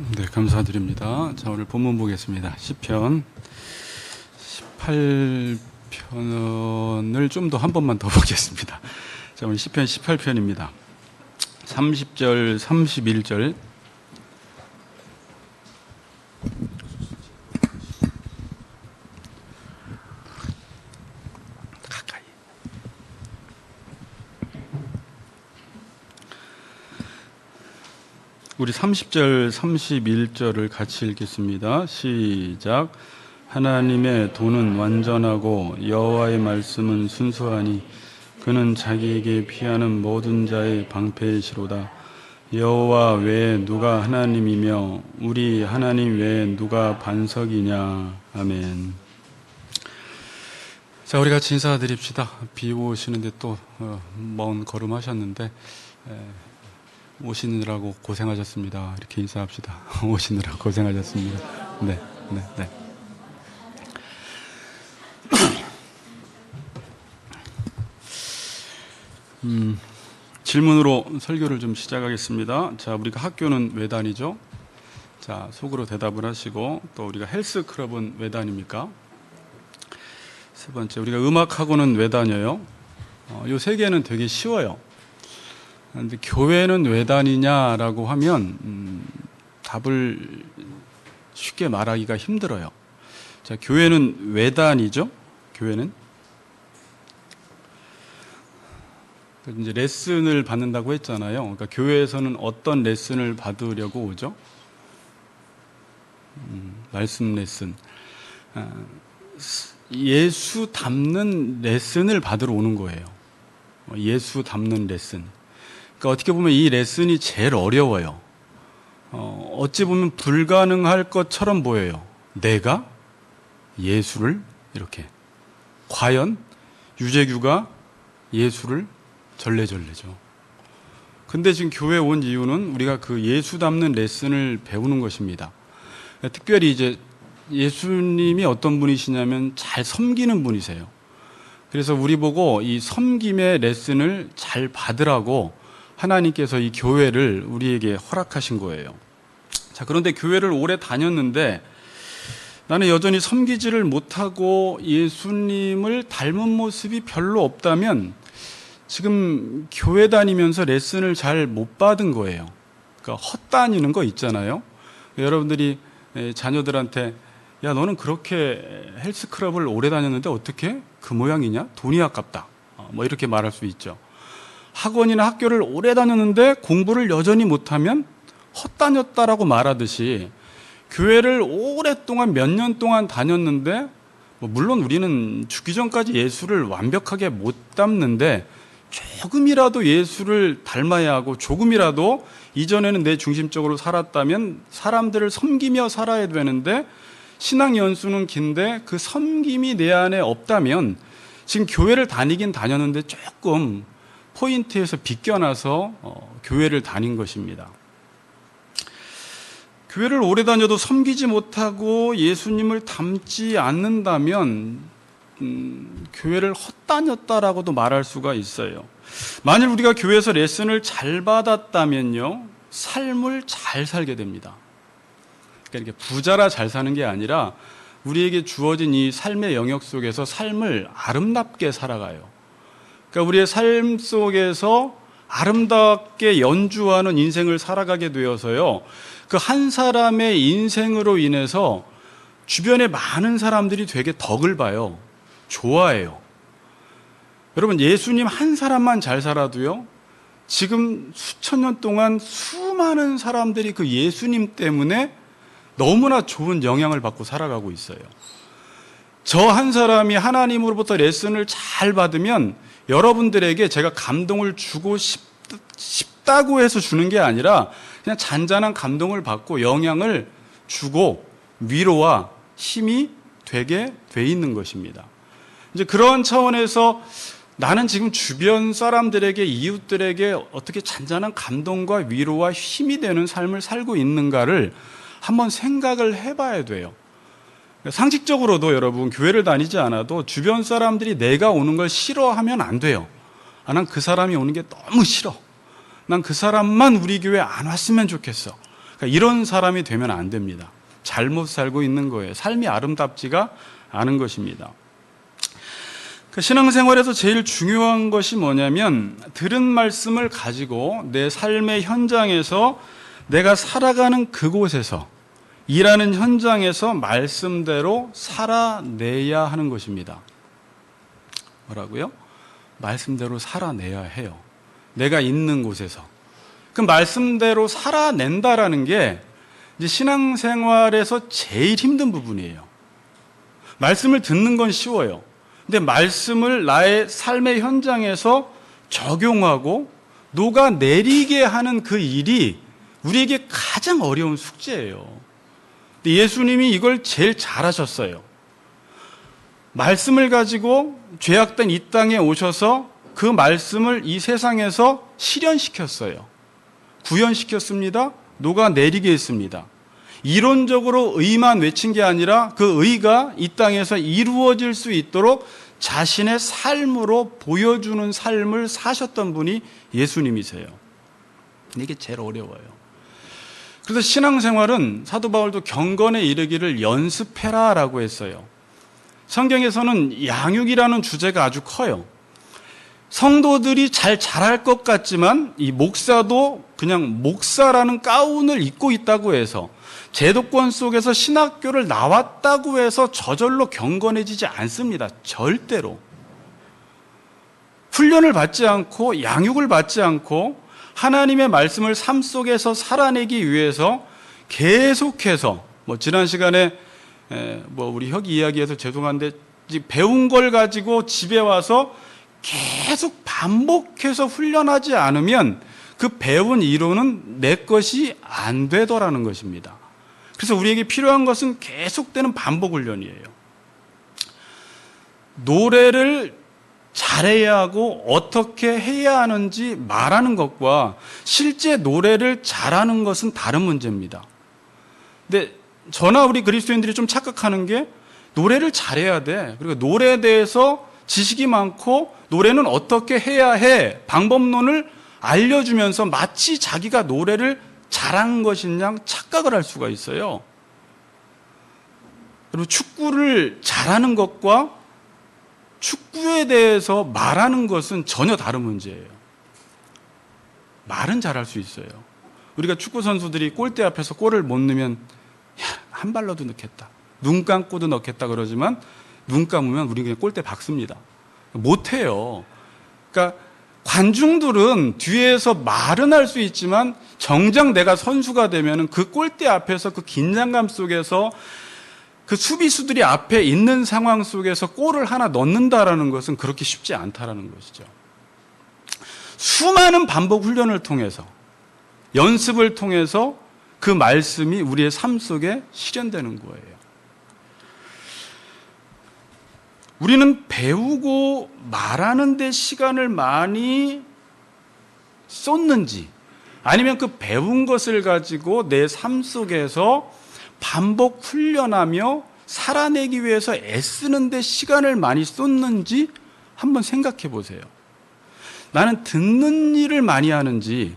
네, 감사드립니다. 자, 오늘 본문 보겠습니다. 시편 18편을 좀 더 한 번만 더 보겠습니다. 자, 오늘 시편 18편입니다. 30절, 31절. 가까이. 우리 30절, 31절을 같이 읽겠습니다. 시작. 하나님의 도는 완전하고 여호와의 말씀은 순수하니 그는 자기에게 피하는 모든 자의 방패이시로다. 여호와 외에 누가 하나님이며 우리 하나님 외에 누가 반석이냐. 아멘. 자, 우리 같이 인사드립시다. 비 오시는데 또 먼 걸음 하셨는데 오시느라고 고생하셨습니다. 이렇게 인사합시다. 오시느라 고생하셨습니다. 네. 질문으로 설교를 좀 시작하겠습니다. 자, 우리가 학교는 왜 다니죠? 자, 속으로 대답을 하시고, 또 우리가 헬스클럽은 왜 다닙니까? 세 번째, 우리가 음악학원은 왜 다녀요? 요 세 개는 되게 쉬워요. 근데 교회는 왜 다니냐라고 하면 답을 쉽게 말하기가 힘들어요. 자, 교회는 왜 다니죠? 교회는 이제 레슨을 받는다고 했잖아요. 그러니까 교회에서는 어떤 레슨을 받으려고 오죠? 말씀 레슨. 예수 닮는 레슨을 받으러 오는 거예요. 예수 닮는 레슨. 그러니까 어떻게 보면 이 레슨이 제일 어려워요. 어찌 보면 불가능할 것처럼 보여요. 내가 예수를 이렇게. 과연 유재규가 예수를 절레절레죠. 근데 지금 교회에 온 이유는 우리가 그 예수 닮는 레슨을 배우는 것입니다. 특별히 이제 예수님이 어떤 분이시냐면 잘 섬기는 분이세요. 그래서 우리 보고 이 섬김의 레슨을 잘 받으라고 하나님께서 이 교회를 우리에게 허락하신 거예요. 자, 그런데 교회를 오래 다녔는데 나는 여전히 섬기지를 못하고 예수님을 닮은 모습이 별로 없다면 지금 교회 다니면서 레슨을 잘 못 받은 거예요. 그러니까 헛다니는 거 있잖아요. 여러분들이 자녀들한테 야, 너는 그렇게 헬스클럽을 오래 다녔는데 어떻게 그 모양이냐? 돈이 아깝다. 뭐 이렇게 말할 수 있죠. 학원이나 학교를 오래 다녔는데 공부를 여전히 못하면 헛다녔다라고 말하듯이 교회를 오랫동안 몇 년 동안 다녔는데 물론 우리는 죽기 전까지 예수를 완벽하게 못 닮는데 조금이라도 예수를 닮아야 하고 조금이라도 이전에는 내 중심적으로 살았다면 사람들을 섬기며 살아야 되는데 신앙 연수는 긴데 그 섬김이 내 안에 없다면 지금 교회를 다니긴 다녔는데 조금 포인트에서 비껴나서 교회를 다닌 것입니다. 교회를 오래 다녀도 섬기지 못하고 예수님을 닮지 않는다면 교회를 헛다녔다라고도 말할 수가 있어요. 만일 우리가 교회에서 레슨을 잘 받았다면요, 삶을 잘 살게 됩니다. 그러니까 이렇게 부자라 잘 사는 게 아니라 우리에게 주어진 이 삶의 영역 속에서 삶을 아름답게 살아가요. 그러니까 우리의 삶 속에서 아름답게 연주하는 인생을 살아가게 되어서요, 그 한 사람의 인생으로 인해서 주변에 많은 사람들이 되게 덕을 봐요. 좋아해요. 여러분, 예수님 한 사람만 잘 살아도요, 지금 수천 년 동안 수많은 사람들이 그 예수님 때문에 너무나 좋은 영향을 받고 살아가고 있어요. 저 한 사람이 하나님으로부터 레슨을 잘 받으면 여러분들에게 제가 감동을 주고 싶다고 해서 주는 게 아니라 그냥 잔잔한 감동을 받고 영향을 주고 위로와 힘이 되게 돼 있는 것입니다. 이제 그런 차원에서 나는 지금 주변 사람들에게, 이웃들에게 어떻게 잔잔한 감동과 위로와 힘이 되는 삶을 살고 있는가를 한번 생각을 해봐야 돼요. 상식적으로도 여러분, 교회를 다니지 않아도 주변 사람들이 내가 오는 걸 싫어하면 안 돼요. 난 그 사람이 오는 게 너무 싫어. 난 그 사람만 우리 교회 안 왔으면 좋겠어. 그러니까 이런 사람이 되면 안 됩니다. 잘못 살고 있는 거예요. 삶이 아름답지가 않은 것입니다. 그 신앙생활에서 제일 중요한 것이 뭐냐면 들은 말씀을 가지고 내 삶의 현장에서 내가 살아가는 그곳에서 일하는 현장에서 말씀대로 살아내야 하는 것입니다. 뭐라고요? 말씀대로 살아내야 해요. 내가 있는 곳에서. 그 말씀대로 살아낸다라는 게 이제 신앙생활에서 제일 힘든 부분이에요. 말씀을 듣는 건 쉬워요. 근데 말씀을 나의 삶의 현장에서 적용하고 녹아내리게 하는 그 일이 우리에게 가장 어려운 숙제예요. 근데 예수님이 이걸 제일 잘하셨어요. 말씀을 가지고 죄악된 이 땅에 오셔서 그 말씀을 이 세상에서 실현시켰어요. 구현시켰습니다. 녹아내리게 했습니다. 이론적으로 의만 외친 게 아니라 그 의가 이 땅에서 이루어질 수 있도록 자신의 삶으로 보여주는 삶을 사셨던 분이 예수님이세요. 이게 제일 어려워요. 그래서 신앙생활은 사도 바울도 경건에 이르기를 연습해라라고 했어요. 성경에서는 양육이라는 주제가 아주 커요. 성도들이 잘 자랄 것 같지만 이 목사도 그냥 목사라는 가운을 입고 있다고 해서 제도권 속에서 신학교를 나왔다고 해서 저절로 경건해지지 않습니다. 절대로. 훈련을 받지 않고 양육을 받지 않고 하나님의 말씀을 삶 속에서 살아내기 위해서 계속해서 지난 시간에 우리 혁이 이야기해서 죄송한데 배운 걸 가지고 집에 와서 계속 반복해서 훈련하지 않으면 그 배운 이론은 내 것이 안 되더라는 것입니다. 그래서 우리에게 필요한 것은 계속되는 반복 훈련이에요. 노래를 잘해야 하고 어떻게 해야 하는지 말하는 것과 실제 노래를 잘하는 것은 다른 문제입니다. 근데 저나 우리 그리스도인들이 좀 착각하는 게 노래를 잘해야 돼. 그리고 노래에 대해서 지식이 많고 노래는 어떻게 해야 해. 방법론을 알려주면서 마치 자기가 노래를 잘한 것인 양 착각을 할 수가 있어요. 그리고 축구를 잘하는 것과 축구에 대해서 말하는 것은 전혀 다른 문제예요. 말은 잘할 수 있어요. 우리가 축구 선수들이 골대 앞에서 골을 못 넣으면 한 발로도 넣겠다. 눈 감고도 넣겠다 그러지만 눈 감으면 우리는 그냥 골대 박습니다. 못해요. 그러니까 관중들은 뒤에서 말은 할 수 있지만 정작 내가 선수가 되면 그 골대 앞에서 그 긴장감 속에서 그 수비수들이 앞에 있는 상황 속에서 골을 하나 넣는다라는 것은 그렇게 쉽지 않다라는 것이죠. 수많은 반복 훈련을 통해서 연습을 통해서 그 말씀이 우리의 삶 속에 실현되는 거예요. 우리는 배우고 말하는 데 시간을 많이 쏟는지 아니면 그 배운 것을 가지고 내 삶 속에서 반복 훈련하며 살아내기 위해서 애쓰는 데 시간을 많이 쏟는지 한번 생각해 보세요. 나는 듣는 일을 많이 하는지,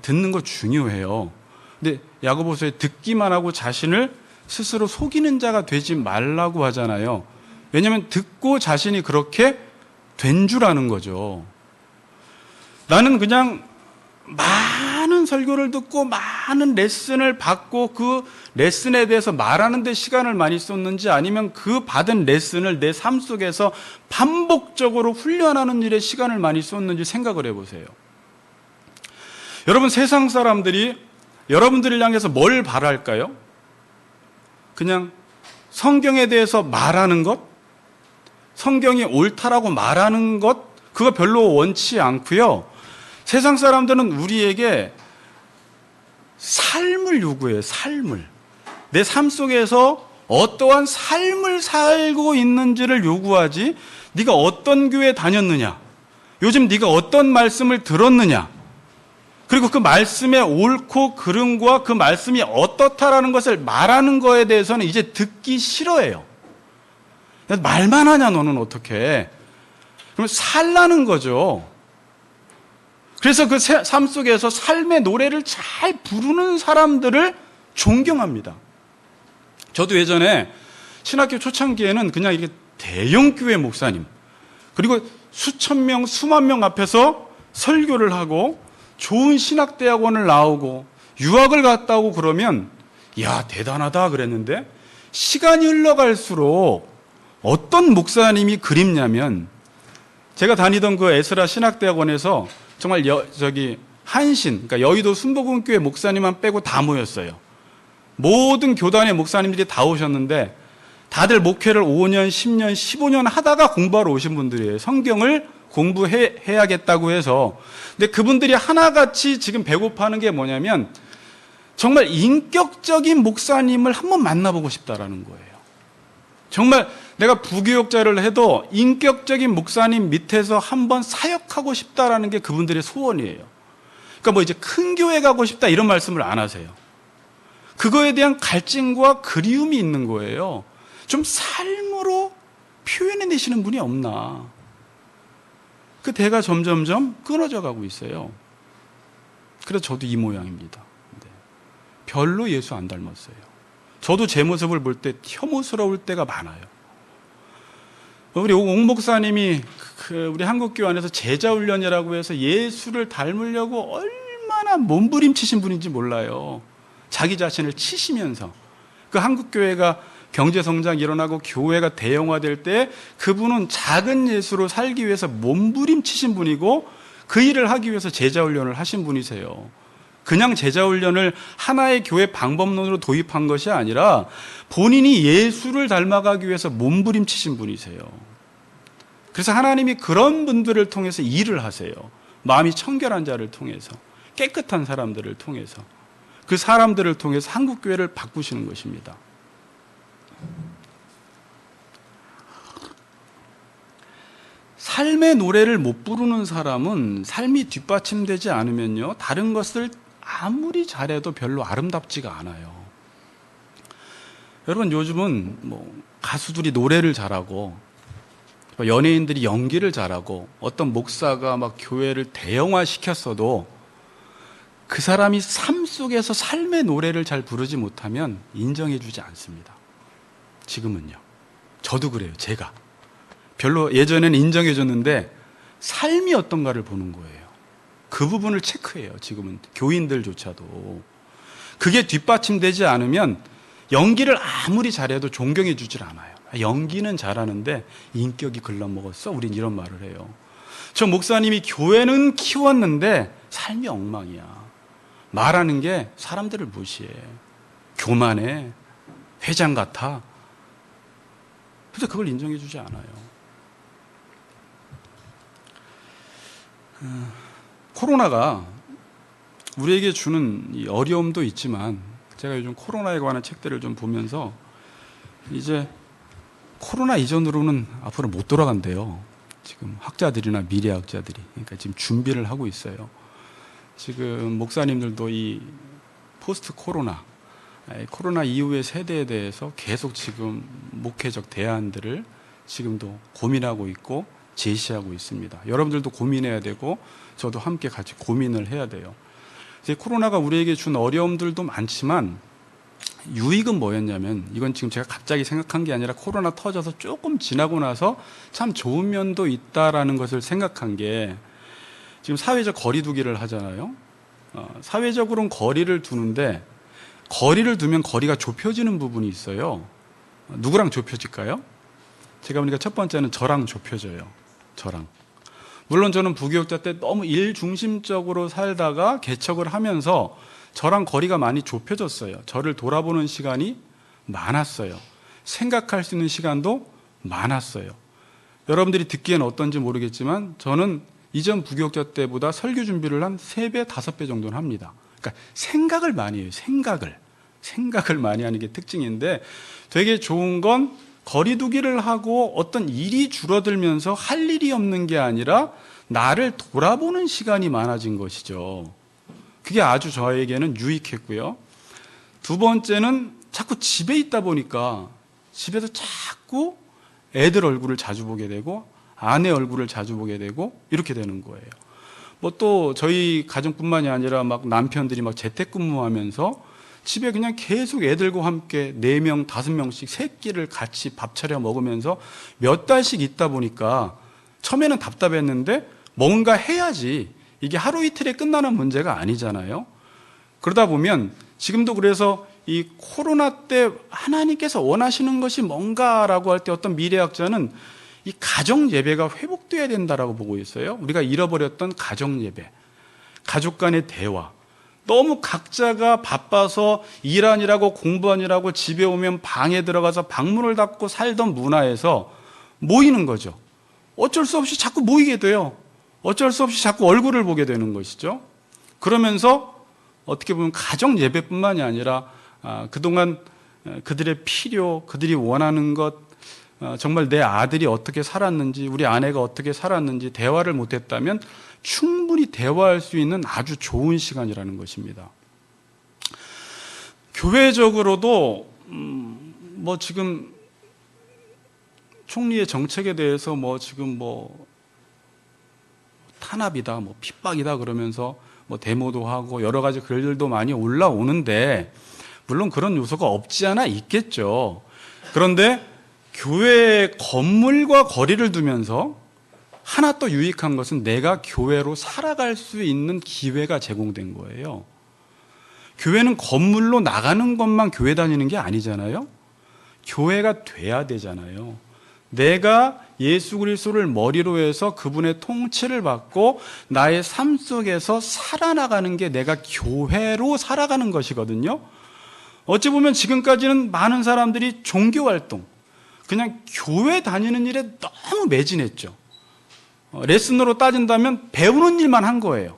듣는 거 중요해요. 근데 야고보서에 듣기만 하고 자신을 스스로 속이는 자가 되지 말라고 하잖아요. 왜냐하면 듣고 자신이 그렇게 된 줄 아는 거죠. 나는 그냥 많은 설교를 듣고 많은 레슨을 받고 그 레슨에 대해서 말하는 데 시간을 많이 쏟는지 아니면 그 받은 레슨을 내 삶 속에서 반복적으로 훈련하는 일에 시간을 많이 쏟는지 생각을 해보세요. 여러분, 세상 사람들이 여러분들을 향해서 뭘 바랄까요? 그냥 성경에 대해서 말하는 것, 성경이 옳다라고 말하는 것, 그거 별로 원치 않고요. 세상 사람들은 우리에게 삶을 요구해요. 삶을. 내 삶 속에서 어떠한 삶을 살고 있는지를 요구하지, 네가 어떤 교회 다녔느냐, 요즘 네가 어떤 말씀을 들었느냐, 그리고 그 말씀의 옳고 그름과 그 말씀이 어떻다라는 것을 말하는 거에 대해서는 이제 듣기 싫어해요. 말만 하냐 너는 어떻게. 그러면 살라는 거죠. 그래서 그 삶 속에서 삶의 노래를 잘 부르는 사람들을 존경합니다. 저도 예전에 신학교 초창기에는 그냥 이렇게 대형 교회 목사님, 그리고 수천 명, 수만 명 앞에서 설교를 하고 좋은 신학대학원을 나오고 유학을 갔다 오고 그러면 야, 대단하다 그랬는데, 시간이 흘러갈수록 어떤 목사님이 그립냐면, 제가 다니던 그 에스라 신학대학원에서 정말 한신, 그러니까 여의도 순복음교회 목사님만 빼고 다 모였어요. 모든 교단의 목사님들이 다 오셨는데 다들 목회를 5년, 10년, 15년 하다가 공부하러 오신 분들이에요. 성경을 공부해야겠다고 해서. 근데 그분들이 하나같이 지금 배고파하는 게 뭐냐면 정말 인격적인 목사님을 한번 만나보고 싶다라는 거예요. 정말 내가 부교육자를 해도 인격적인 목사님 밑에서 한번 사역하고 싶다라는 게 그분들의 소원이에요. 그러니까 뭐 이제 큰 교회 가고 싶다 이런 말씀을 안 하세요. 그거에 대한 갈증과 그리움이 있는 거예요. 좀 삶으로 표현해내시는 분이 없나. 그 대가 점점점 끊어져 가고 있어요. 그래서 저도 이 모양입니다. 별로 예수 안 닮았어요. 저도 제 모습을 볼 때 혐오스러울 때가 많아요. 우리 옥 목사님이 우리 한국교회 안에서 제자훈련이라고 해서 예수를 닮으려고 얼마나 몸부림치신 분인지 몰라요. 자기 자신을 치시면서 그 한국교회가 경제성장이 일어나고 교회가 대형화될 때 그분은 작은 예수로 살기 위해서 몸부림치신 분이고 그 일을 하기 위해서 제자훈련을 하신 분이세요. 그냥 제자훈련을 하나의 교회 방법론으로 도입한 것이 아니라 본인이 예수를 닮아가기 위해서 몸부림치신 분이세요. 그래서 하나님이 그런 분들을 통해서 일을 하세요. 마음이 청결한 자를 통해서, 깨끗한 사람들을 통해서, 그 사람들을 통해서 한국교회를 바꾸시는 것입니다. 삶의 노래를 못 부르는 사람은 삶이 뒷받침되지 않으면요, 다른 것을 아무리 잘해도 별로 아름답지가 않아요. 여러분, 요즘은 가수들이 노래를 잘하고 연예인들이 연기를 잘하고 어떤 목사가 막 교회를 대형화시켰어도 그 사람이 삶 속에서 삶의 노래를 잘 부르지 못하면 인정해주지 않습니다. 지금은요. 저도 그래요. 제가 별로 예전에는 인정해줬는데 삶이 어떤가를 보는 거예요. 그 부분을 체크해요. 지금은 교인들조차도. 그게 뒷받침되지 않으면 연기를 아무리 잘해도 존경해 주질 않아요. 연기는 잘하는데 인격이 글러먹었어? 우린 이런 말을 해요. 저 목사님이 교회는 키웠는데 삶이 엉망이야. 말하는 게 사람들을 무시해. 교만해. 회장 같아. 그래서 그걸 인정해 주지 않아요. 코로나가 우리에게 주는 이 어려움도 있지만, 제가 요즘 코로나에 관한 책들을 좀 보면서 이제 코로나 이전으로는 앞으로 못 돌아간대요. 지금 학자들이나 미래학자들이. 그러니까 지금 준비를 하고 있어요. 지금 목사님들도 이 포스트 코로나 이후의 세대에 대해서 계속 지금 목회적 대안들을 지금도 고민하고 있고 제시하고 있습니다. 여러분들도 고민해야 되고 저도 함께 같이 고민을 해야 돼요. 이제 코로나가 우리에게 준 어려움들도 많지만 유익은 뭐였냐면, 이건 지금 제가 갑자기 생각한 게 아니라 코로나 터져서 조금 지나고 나서 참 좋은 면도 있다라는 것을 생각한 게, 지금 사회적 거리 두기를 하잖아요. 사회적으로는 거리를 두는데 거리를 두면 거리가 좁혀지는 부분이 있어요. 누구랑 좁혀질까요? 제가 보니까 첫 번째는 저랑 좁혀져요. 저랑. 물론 저는 부교육자 때 너무 일 중심적으로 살다가 개척을 하면서 저랑 거리가 많이 좁혀졌어요. 저를 돌아보는 시간이 많았어요. 생각할 수 있는 시간도 많았어요. 여러분들이 듣기엔 어떤지 모르겠지만 저는 이전 부교육자 때보다 설교 준비를 한 3배, 5배 정도는 합니다. 그러니까 생각을 많이 해요. 생각을 많이 하는 게 특징인데, 되게 좋은 건 거리두기를 하고 어떤 일이 줄어들면서 할 일이 없는 게 아니라 나를 돌아보는 시간이 많아진 것이죠. 그게 아주 저에게는 유익했고요. 두 번째는 자꾸 집에 있다 보니까 집에서 자꾸 애들 얼굴을 자주 보게 되고 아내 얼굴을 자주 보게 되고 이렇게 되는 거예요. 뭐 또 저희 가정뿐만이 아니라 막 남편들이 막 재택근무하면서 집에 그냥 계속 애들과 함께 4명, 5명씩 세 끼를 같이 밥 차려 먹으면서 몇 달씩 있다 보니까 처음에는 답답했는데 뭔가 해야지, 이게 하루 이틀에 끝나는 문제가 아니잖아요. 그러다 보면 지금도 그래서 이 코로나 때 하나님께서 원하시는 것이 뭔가라고 할 때 어떤 미래학자는 이 가정 예배가 회복돼야 된다라고 보고 있어요. 우리가 잃어버렸던 가정 예배, 가족 간의 대화. 너무 각자가 바빠서 일하느라고 공부하느라고 집에 오면 방에 들어가서 방문을 닫고 살던 문화에서 모이는 거죠. 어쩔 수 없이 자꾸 모이게 돼요. 어쩔 수 없이 자꾸 얼굴을 보게 되는 것이죠. 그러면서 어떻게 보면 가정 예배뿐만이 아니라 그동안 그들의 필요, 그들이 원하는 것, 정말 내 아들이 어떻게 살았는지, 우리 아내가 어떻게 살았는지 대화를 못했다면 충분히 대화할 수 있는 아주 좋은 시간이라는 것입니다. 교회적으로도 뭐 지금 총리의 정책에 대해서 뭐 지금 뭐 탄압이다, 뭐 핍박이다 그러면서 뭐 데모도 하고 여러 가지 글들도 많이 올라오는데, 물론 그런 요소가 없지 않아 있겠죠. 그런데 교회 건물과 거리를 두면서 하나 또 유익한 것은 내가 교회로 살아갈 수 있는 기회가 제공된 거예요. 교회는 건물로 나가는 것만 교회 다니는 게 아니잖아요. 교회가 돼야 되잖아요. 내가 예수 그리스도를 머리로 해서 그분의 통치를 받고 나의 삶 속에서 살아나가는 게 내가 교회로 살아가는 것이거든요. 어찌 보면 지금까지는 많은 사람들이 종교활동, 그냥 교회 다니는 일에 너무 매진했죠. 레슨으로 따진다면 배우는 일만 한 거예요.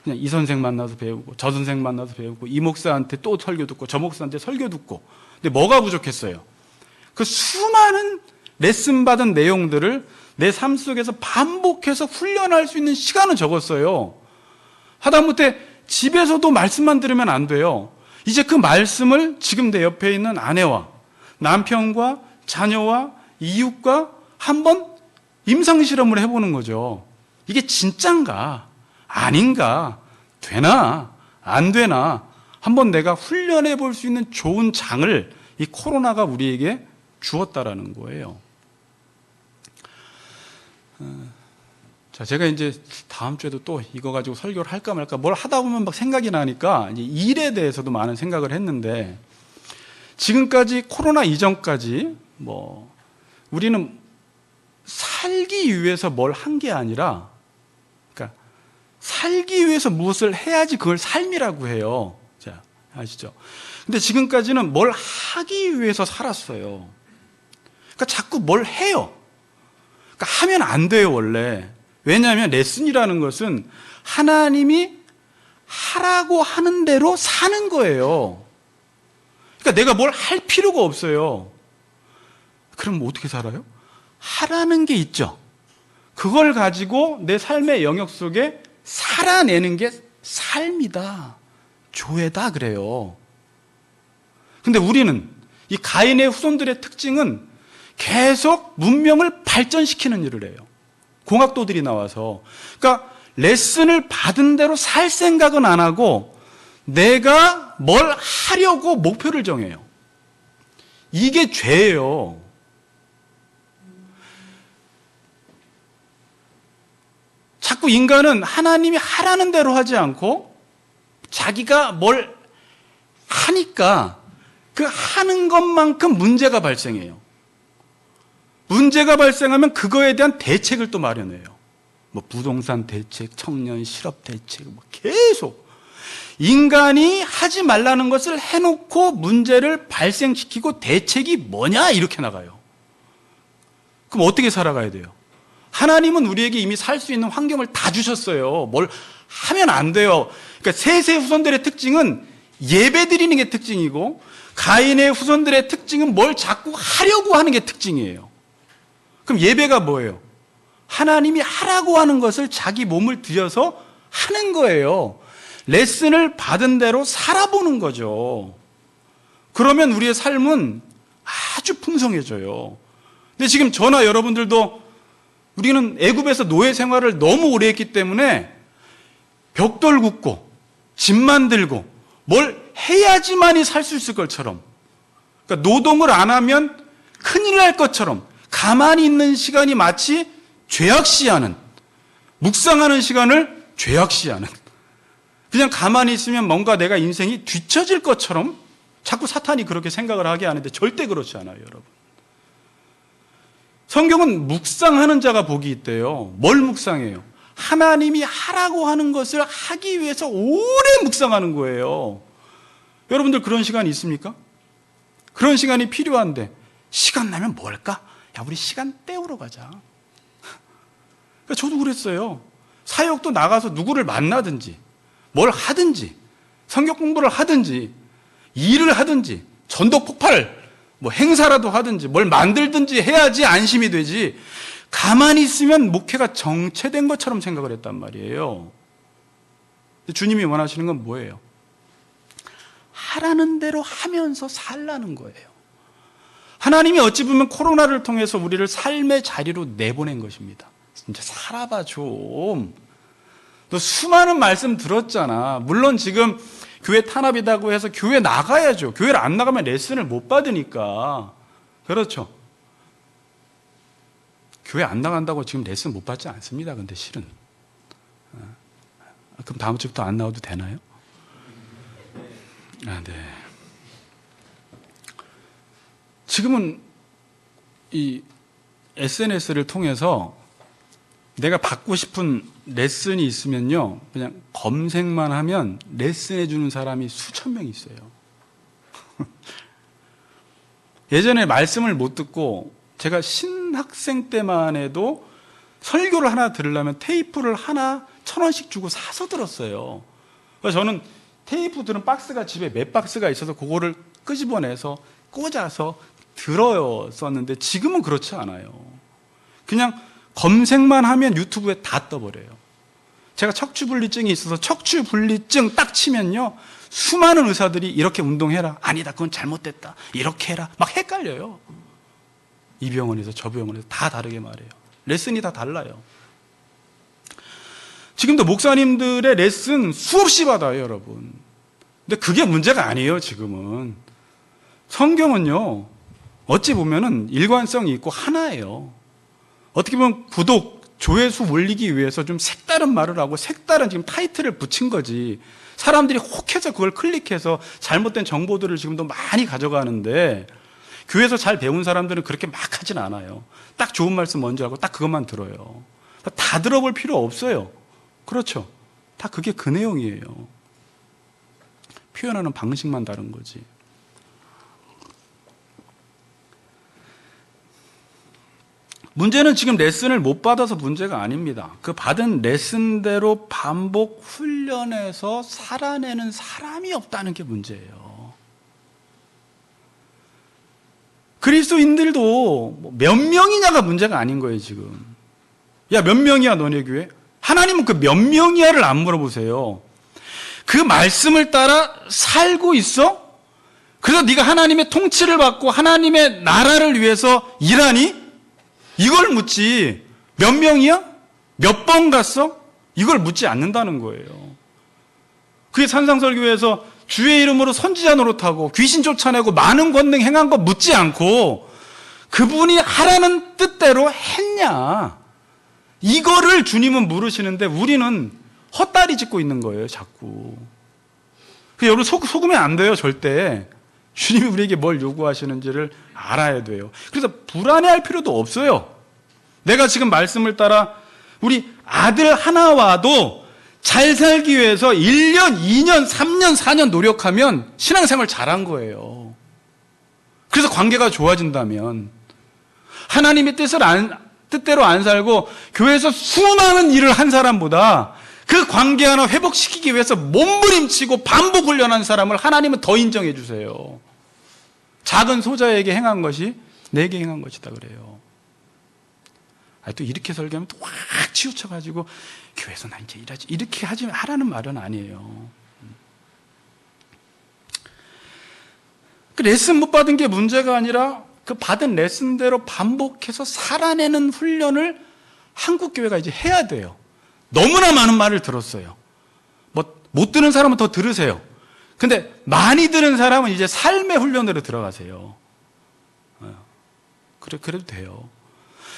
그냥 이 선생 만나서 배우고 저 선생 만나서 배우고 이 목사한테 또 설교 듣고 저 목사한테 설교 듣고. 근데 뭐가 부족했어요? 그 수많은 레슨 받은 내용들을 내 삶 속에서 반복해서 훈련할 수 있는 시간은 적었어요. 하다못해 집에서도 말씀만 들으면 안 돼요. 이제 그 말씀을 지금 내 옆에 있는 아내와 남편과 자녀와 이웃과 한번 임상실험을 해보는 거죠. 이게 진짠가? 아닌가? 되나? 안 되나? 한번 내가 훈련해 볼 수 있는 좋은 장을 이 코로나가 우리에게 주었다라는 거예요. 자, 제가 이제 다음 주에도 또 이거 가지고 설교를 할까 말까 뭘 하다 보면 막 생각이 나니까 이제 일에 대해서도 많은 생각을 했는데, 지금까지 코로나 이전까지 뭐 우리는 살기 위해서 뭘 한 게 아니라, 그러니까 살기 위해서 무엇을 해야지 그걸 삶이라고 해요. 자, 아시죠? 근데 지금까지는 뭘 하기 위해서 살았어요. 그러니까 자꾸 뭘 해요. 그러니까 하면 안 돼요, 원래. 왜냐하면 레슨이라는 것은 하나님이 하라고 하는 대로 사는 거예요. 그러니까 내가 뭘 할 필요가 없어요. 그럼 어떻게 살아요? 하라는 게 있죠. 그걸 가지고 내 삶의 영역 속에 살아내는 게 삶이다, 교회다 그래요. 근데 우리는 이 가인의 후손들의 특징은 계속 문명을 발전시키는 일을 해요. 공학도들이 나와서. 그러니까 레슨을 받은 대로 살 생각은 안 하고 내가 뭘 하려고 목표를 정해요. 이게 죄예요. 자꾸 인간은 하나님이 하라는 대로 하지 않고 자기가 뭘 하니까 그 하는 것만큼 문제가 발생해요. 문제가 발생하면 그거에 대한 대책을 또 마련해요. 뭐 부동산 대책, 청년 실업 대책, 뭐 계속 인간이 하지 말라는 것을 해놓고 문제를 발생시키고 대책이 뭐냐 이렇게 나가요. 그럼 어떻게 살아가야 돼요? 하나님은 우리에게 이미 살 수 있는 환경을 다 주셨어요. 뭘 하면 안 돼요. 그러니까 셋의 후손들의 특징은 예배 드리는 게 특징이고, 가인의 후손들의 특징은 뭘 자꾸 하려고 하는 게 특징이에요. 그럼 예배가 뭐예요? 하나님이 하라고 하는 것을 자기 몸을 들여서 하는 거예요. 레슨을 받은 대로 살아보는 거죠. 그러면 우리의 삶은 아주 풍성해져요. 근데 지금 저나 여러분들도 우리는 애굽에서 노예 생활을 너무 오래 했기 때문에 벽돌 굽고 집 만들고 뭘 해야지만이 살 수 있을 것처럼, 그러니까 노동을 안 하면 큰일 날 것처럼 가만히 있는 시간이 마치 죄악시하는, 묵상하는 시간을 죄악시하는, 그냥 가만히 있으면 뭔가 내가 인생이 뒤처질 것처럼 자꾸 사탄이 그렇게 생각을 하게 하는데 절대 그렇지 않아요, 여러분. 성경은 묵상하는 자가 복이 있대요. 뭘 묵상해요? 하나님이 하라고 하는 것을 하기 위해서 오래 묵상하는 거예요. 여러분들 그런 시간이 있습니까? 그런 시간이 필요한데 시간 나면 뭐 할까? 야, 우리 시간 때우러 가자. 그러니까 저도 그랬어요. 사역도 나가서 누구를 만나든지 뭘 하든지 성경 공부를 하든지 일을 하든지 전도 폭발 뭐 행사라도 하든지 뭘 만들든지 해야지 안심이 되지, 가만히 있으면 목회가 정체된 것처럼 생각을 했단 말이에요. 주님이 원하시는 건 뭐예요? 하라는 대로 하면서 살라는 거예요. 하나님이 어찌 보면 코로나를 통해서 우리를 삶의 자리로 내보낸 것입니다. 진짜 살아봐 좀. 너 수많은 말씀 들었잖아. 물론 지금 교회 탄압이라고 해서 교회 나가야죠. 교회를 안 나가면 레슨을 못 받으니까. 그렇죠. 교회 안 나간다고 지금 레슨 못 받지 않습니다. 근데 실은. 그럼 다음 주부터 안 나와도 되나요? 네. 지금은 이 SNS를 통해서 내가 받고 싶은 레슨이 있으면요, 그냥 검색만 하면 레슨해 주는 사람이 수천 명 있어요. 예전에 말씀을 못 듣고 제가 신학생 때만 해도 설교를 하나 들으려면 테이프를 하나 1,000원씩 주고 사서 들었어요. 그래서 저는 테이프 들은 박스가 집에 몇 박스가 있어서 그거를 끄집어내서 꽂아서 들었었는데 지금은 그렇지 않아요. 그냥 검색만 하면 유튜브에 다 떠버려요. 제가 척추분리증이 있어서 척추분리증 딱 치면요, 수많은 의사들이 이렇게 운동해라, 아니다 그건 잘못됐다, 이렇게 해라, 막 헷갈려요. 이 병원에서 저 병원에서 다 다르게 말해요. 레슨이 다 달라요. 지금도 목사님들의 레슨 수없이 받아요, 여러분. 근데 그게 문제가 아니에요. 지금은 성경은요, 어찌 보면은 일관성이 있고 하나예요. 어떻게 보면 구독, 조회수 올리기 위해서 좀 색다른 말을 하고 색다른 지금 타이틀을 붙인 거지, 사람들이 혹해서 그걸 클릭해서 잘못된 정보들을 지금도 많이 가져가는데, 교회에서 잘 배운 사람들은 그렇게 막 하진 않아요. 딱 좋은 말씀 먼저 하고 딱 그것만 들어요. 다 들어볼 필요 없어요. 그렇죠. 다 그게 그 내용이에요. 표현하는 방식만 다른 거지. 문제는 지금 레슨을 못 받아서 문제가 아닙니다. 그 받은 레슨대로 반복 훈련해서 살아내는 사람이 없다는 게 문제예요. 그리스도인들도 몇 명이냐가 문제가 아닌 거예요, 지금. 야, 몇 명이야, 너네 교회? 하나님은 그 몇 명이야를 안 물어보세요. 그 말씀을 따라 살고 있어? 그래서 네가 하나님의 통치를 받고 하나님의 나라를 위해서 일하니? 이걸 묻지, 몇 명이야? 몇 번 갔어? 이걸 묻지 않는다는 거예요. 그게 산상설교에서 주의 이름으로 선지자 노릇하고 귀신 쫓아내고 많은 권능 행한 거 묻지 않고 그분이 하라는 뜻대로 했냐, 이거를 주님은 물으시는데 우리는 헛다리 짚고 있는 거예요, 자꾸. 여러분 속으면 안 돼요, 절대. 주님이 우리에게 뭘 요구하시는지를 알아야 돼요. 그래서 불안해할 필요도 없어요. 내가 지금 말씀을 따라 우리 아들 하나와도 잘 살기 위해서 1년, 2년, 3년, 4년 노력하면 신앙생활 잘한 거예요. 그래서 관계가 좋아진다면, 하나님의 뜻대로 안 살고 교회에서 수많은 일을 한 사람보다 그 관계 하나 회복시키기 위해서 몸부림치고 반복 훈련한 사람을 하나님은 더 인정해 주세요. 작은 소자에게 행한 것이 내게 행한 것이다 그래요. 또 이렇게 설교하면 또 확 치우쳐가지고 교회에서 나 이제 일하지, 이렇게 하라는 말은 아니에요. 그 레슨 못 받은 게 문제가 아니라 그 받은 레슨대로 반복해서 살아내는 훈련을 한국교회가 이제 해야 돼요. 너무나 많은 말을 들었어요. 못 들은 사람은 더 들으세요. 근데 많이 들은 사람은 이제 삶의 훈련으로 들어가세요. 그래도 돼요.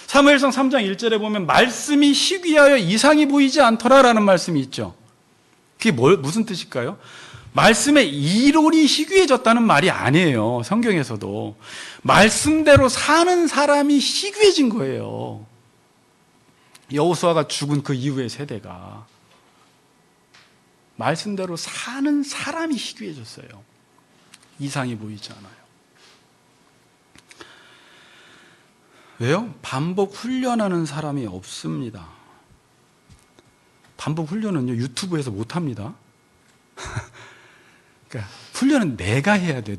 사무엘상 3장 1절에 보면 말씀이 희귀하여 이상이 보이지 않더라라는 말씀이 있죠. 그게 무슨 뜻일까요? 말씀의 이론이 희귀해졌다는 말이 아니에요. 성경에서도. 말씀대로 사는 사람이 희귀해진 거예요. 여호수아가 죽은 그 이후의 세대가 말씀대로 사는 사람이 희귀해졌어요. 이상이 보이지 않아요. 왜요? 반복 훈련하는 사람이 없습니다. 반복 훈련은요, 유튜브에서 못합니다. 그러니까 훈련은 내가 해야 돼요.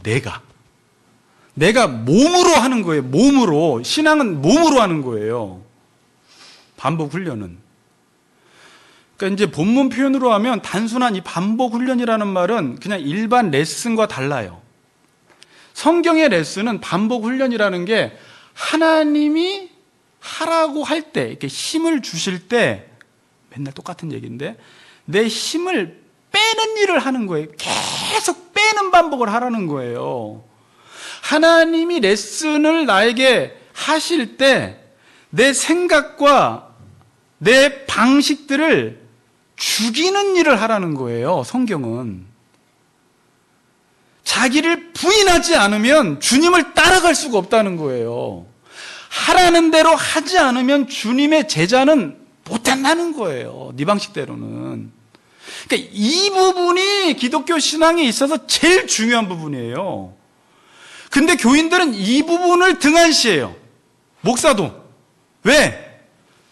내가 몸으로 하는 거예요. 몸으로. 신앙은 몸으로 하는 거예요. 반복 훈련은. 그러니까 이제 본문 표현으로 하면 단순한 이 반복 훈련이라는 말은 그냥 일반 레슨과 달라요. 성경의 레슨은 반복 훈련이라는 게 하나님이 하라고 할 때, 이렇게 힘을 주실 때, 맨날 똑같은 얘기인데, 내 힘을 빼는 일을 하는 거예요. 계속 빼는 반복을 하라는 거예요. 하나님이 레슨을 나에게 하실 때, 내 생각과 내 방식들을 죽이는 일을 하라는 거예요, 성경은. 자기를 부인하지 않으면 주님을 따라갈 수가 없다는 거예요. 하라는 대로 하지 않으면 주님의 제자는 못한다는 거예요. 네 방식대로는. 그러니까 이 부분이 기독교 신앙에 있어서 제일 중요한 부분이에요. 근데 교인들은 이 부분을 등한시해요. 목사도. 왜?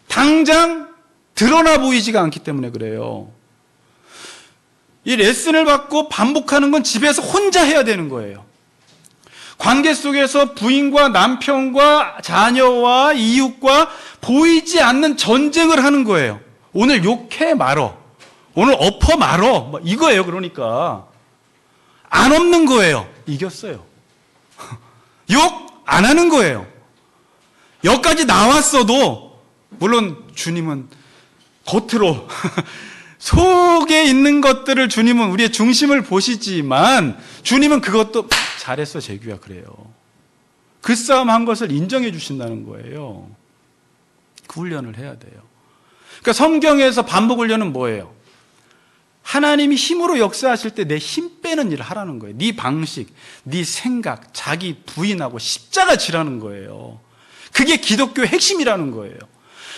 당장 드러나 보이지가 않기 때문에 그래요. 이 레슨을 받고 반복하는 건 집에서 혼자 해야 되는 거예요. 관계 속에서 부인과 남편과 자녀와 이웃과 보이지 않는 전쟁을 하는 거예요. 오늘 욕해 말어. 오늘 엎어 말어. 이거예요. 그러니까 안 엎는 거예요. 이겼어요. 욕 안 하는 거예요. 여기까지 나왔어도 물론 주님은 겉으로 속에 있는 것들을 주님은 우리의 중심을 보시지만 주님은 그것도 잘했어 재규야 그래요. 그 싸움 한 것을 인정해 주신다는 거예요. 그 훈련을 해야 돼요. 그러니까 성경에서 반복 훈련은 뭐예요? 하나님이 힘으로 역사하실 때 내 힘 빼는 일을 하라는 거예요. 네 방식, 네 생각, 자기 부인하고 십자가 지라는 거예요. 그게 기독교의 핵심이라는 거예요.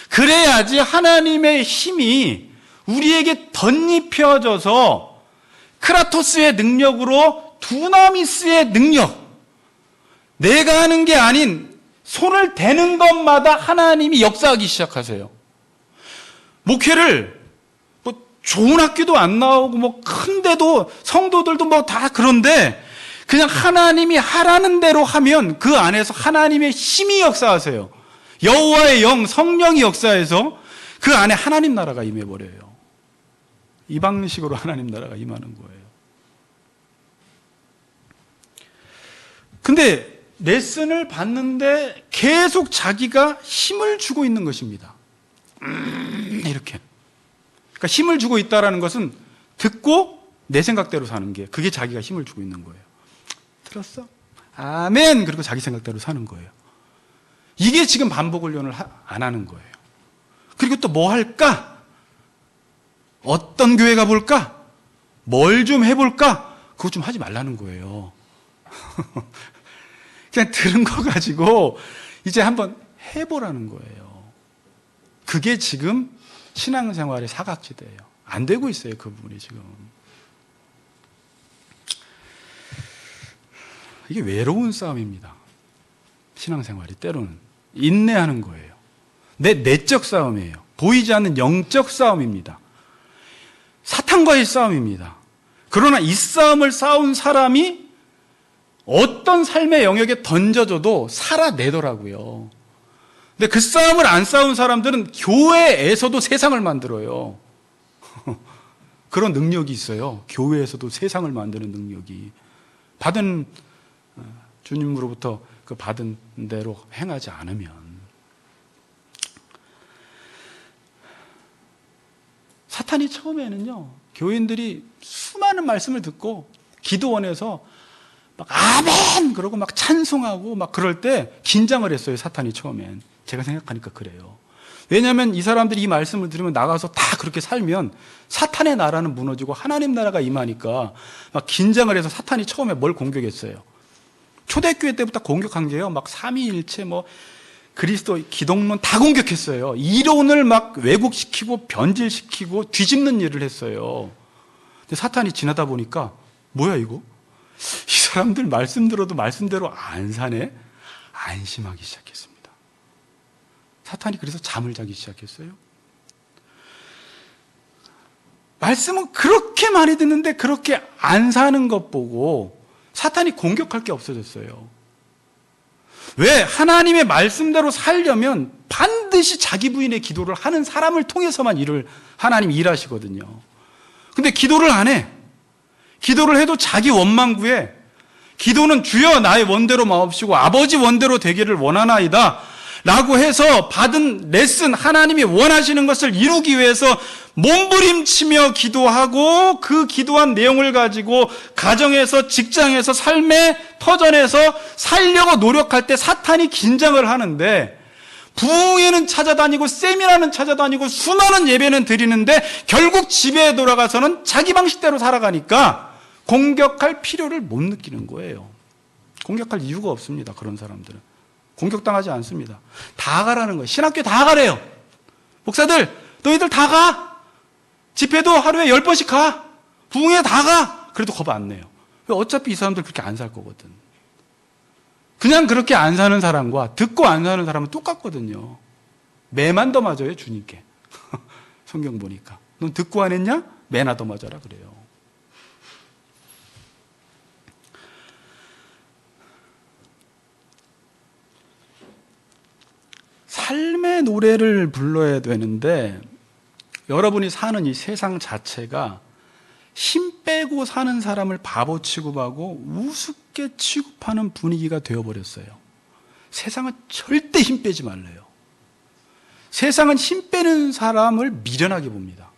그래야지 하나님의 힘이 우리에게 덧입혀져서 크라토스의 능력으로 두나미스의 능력, 내가 하는 게 아닌 손을 대는 것마다 하나님이 역사하기 시작하세요. 목회를 좋은 학교도 안 나오고 큰데도 성도들도 다 그런데 그냥 하나님이 하라는 대로 하면 그 안에서 하나님의 힘이 역사하세요. 여호와의 영 성령이 역사해서 그 안에 하나님 나라가 임해버려요. 이 방식으로 하나님 나라가 임하는 거예요. 근데 레슨을 받는데 계속 자기가 힘을 주고 있는 것입니다. 이렇게. 그러니까 힘을 주고 있다는 것은 듣고 내 생각대로 사는 게 그게 자기가 힘을 주고 있는 거예요. 들었어? 아멘. 그리고 자기 생각대로 사는 거예요. 이게 지금 반복 훈련을 안 하는 거예요. 그리고 또 뭐 할까? 어떤 교회 가볼까? 뭘 좀 해볼까? 그거 좀 하지 말라는 거예요. 그냥 들은 거 가지고 이제 한번 해보라는 거예요. 그게 지금 신앙생활의 사각지대예요. 안 되고 있어요. 그 부분이 지금. 이게 외로운 싸움입니다. 신앙생활이 때로는 인내하는 거예요. 내적 싸움이에요. 보이지 않는 영적 싸움입니다. 사탄과의 싸움입니다. 그러나 이 싸움을 싸운 사람이 어떤 삶의 영역에 던져져도 살아내더라고요. 근데 그 싸움을 안 싸운 사람들은 교회에서도 세상을 만들어요. 그런 능력이 있어요. 교회에서도 세상을 만드는 능력이. 받은 주님으로부터 그 받은 대로 행하지 않으면. 사탄이 처음에는요, 교인들이 수많은 말씀을 듣고 기도원에서 막 아멘! 그러고 막 찬송하고 막 그럴 때 긴장을 했어요, 사탄이 처음엔. 제가 생각하니까 그래요. 왜냐하면 이 사람들이 이 말씀을 들으면 나가서 다 그렇게 살면 사탄의 나라는 무너지고 하나님 나라가 임하니까 막 긴장을 해서 사탄이 처음에 뭘 공격했어요? 초대교회 때부터 공격한 게요, 막 삼위일체 뭐 그리스도 기독론 다 공격했어요. 이론을 막 왜곡시키고 변질시키고 뒤집는 일을 했어요. 근데 사탄이 지나다 보니까 뭐야 이거? 이 사람들 말씀 들어도 말씀대로 안 사네? 안심하기 시작했습니다. 사탄이 그래서 잠을 자기 시작했어요. 말씀은 그렇게 많이 듣는데 그렇게 안 사는 것 보고 사탄이 공격할 게 없어졌어요. 왜? 하나님의 말씀대로 살려면 반드시 자기 부인의 기도를 하는 사람을 통해서만 하나님이 일하시거든요. 근데 기도를 안 해. 기도를 해도 자기 원만 구해. 기도는 주여 나의 원대로 마옵시고 아버지 원대로 되기를 원하나이다 라고 해서 받은 레슨, 하나님이 원하시는 것을 이루기 위해서 몸부림치며 기도하고 그 기도한 내용을 가지고 가정에서, 직장에서, 삶의 터전에서 살려고 노력할 때 사탄이 긴장을 하는데, 부흥회는 찾아다니고 세미나는 찾아다니고 수많은 예배는 드리는데 결국 집에 돌아가서는 자기 방식대로 살아가니까 공격할 필요를 못 느끼는 거예요. 공격할 이유가 없습니다. 그런 사람들은 공격당하지 않습니다. 다 가라는 거예요. 신학교 다 가래요. 목사들 너희들 다 가. 집회도 하루에 10번씩 가. 부흥회 다 가. 그래도 겁 안 내요. 어차피 이 사람들 그렇게 안 살 거거든. 그냥 그렇게 안 사는 사람과 듣고 안 사는 사람은 똑같거든요. 매만 더 맞아요, 주님께. 성경 보니까. 넌 듣고 안 했냐? 매나 더 맞아라 그래요. 삶의 노래를 불러야 되는데 여러분이 사는 이 세상 자체가 힘 빼고 사는 사람을 바보 취급하고 우습게 취급하는 분위기가 되어버렸어요. 세상은 절대 힘 빼지 말래요. 세상은 힘 빼는 사람을 미련하게 봅니다.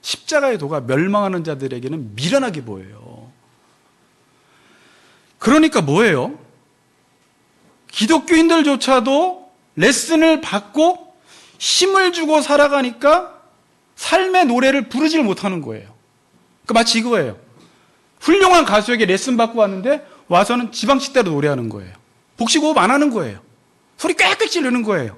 십자가의 도가 멸망하는 자들에게는 미련하게 보여요. 그러니까 뭐예요? 기독교인들조차도 레슨을 받고 힘을 주고 살아가니까 삶의 노래를 부르질 못하는 거예요. 그러니까 마치 이거예요. 훌륭한 가수에게 레슨 받고 왔는데 와서는 지방식대로 노래하는 거예요. 복식호흡 안 하는 거예요. 소리 꽥꽥 지르는 거예요.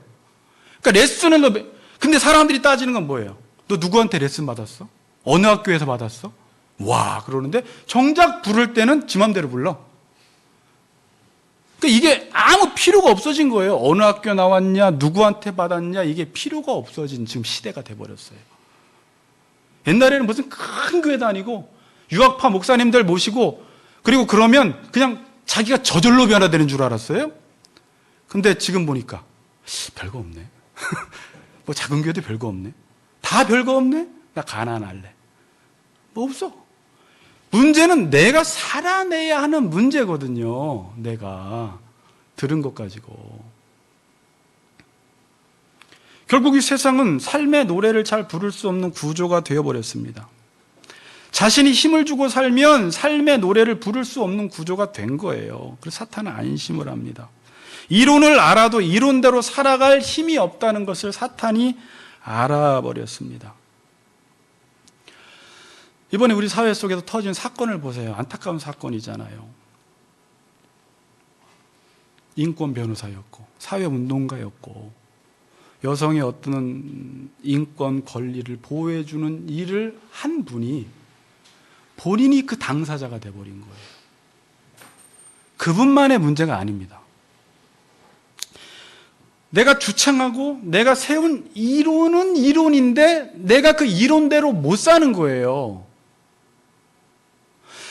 그러니까 레슨을 근데 사람들이 따지는 건 뭐예요? 너 누구한테 레슨 받았어? 어느 학교에서 받았어? 와 그러는데 정작 부를 때는 지 맘대로 불러. 그러니까 이게 아무 필요가 없어진 거예요. 어느 학교 나왔냐, 누구한테 받았냐, 이게 필요가 없어진 지금 시대가 돼버렸어요. 옛날에는 무슨 큰 교회 다니고 유학파 목사님들 모시고 그리고 그러면 그냥 자기가 저절로 변화되는 줄 알았어요. 근데 지금 보니까 별거 없네. 뭐 작은 교회도 별거 없네. 다 별거 없네. 나 가난할래. 뭐 없어. 문제는 내가 살아내야 하는 문제거든요. 내가 들은 것 가지고. 결국 이 세상은 삶의 노래를 잘 부를 수 없는 구조가 되어버렸습니다. 자신이 힘을 주고 살면 삶의 노래를 부를 수 없는 구조가 된 거예요. 그래서 사탄은 안심을 합니다. 이론을 알아도 이론대로 살아갈 힘이 없다는 것을 사탄이 알아버렸습니다. 이번에 우리 사회 속에서 터진 사건을 보세요. 안타까운 사건이잖아요. 인권 변호사였고 사회운동가였고 여성의 어떤 인권 권리를 보호해주는 일을 한 분이 본인이 그 당사자가 돼버린 거예요. 그분만의 문제가 아닙니다. 내가 주창하고 내가 세운 이론은 이론인데 내가 그 이론대로 못 사는 거예요.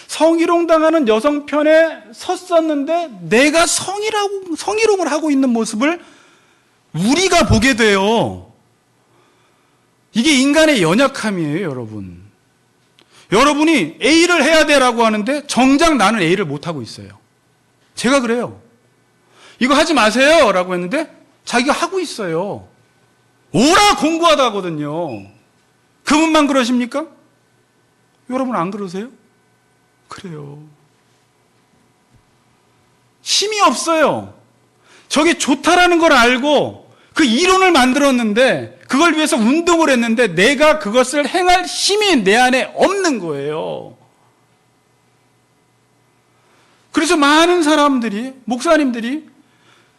성희롱 당하는 여성 편에 섰었는데 내가 성희롱을 하고 있는 모습을 우리가 보게 돼요. 이게 인간의 연약함이에요, 여러분. 여러분이 A를 해야 돼라고 하는데 정작 나는 A를 못하고 있어요. 제가 그래요. 이거 하지 마세요 라고 했는데 자기가 하고 있어요. 오라 공부하다 하거든요. 그분만 그러십니까? 여러분 안 그러세요? 그래요. 힘이 없어요. 저게 좋다라는 걸 알고 그 이론을 만들었는데 그걸 위해서 운동을 했는데 내가 그것을 행할 힘이 내 안에 없는 거예요. 그래서 많은 사람들이, 목사님들이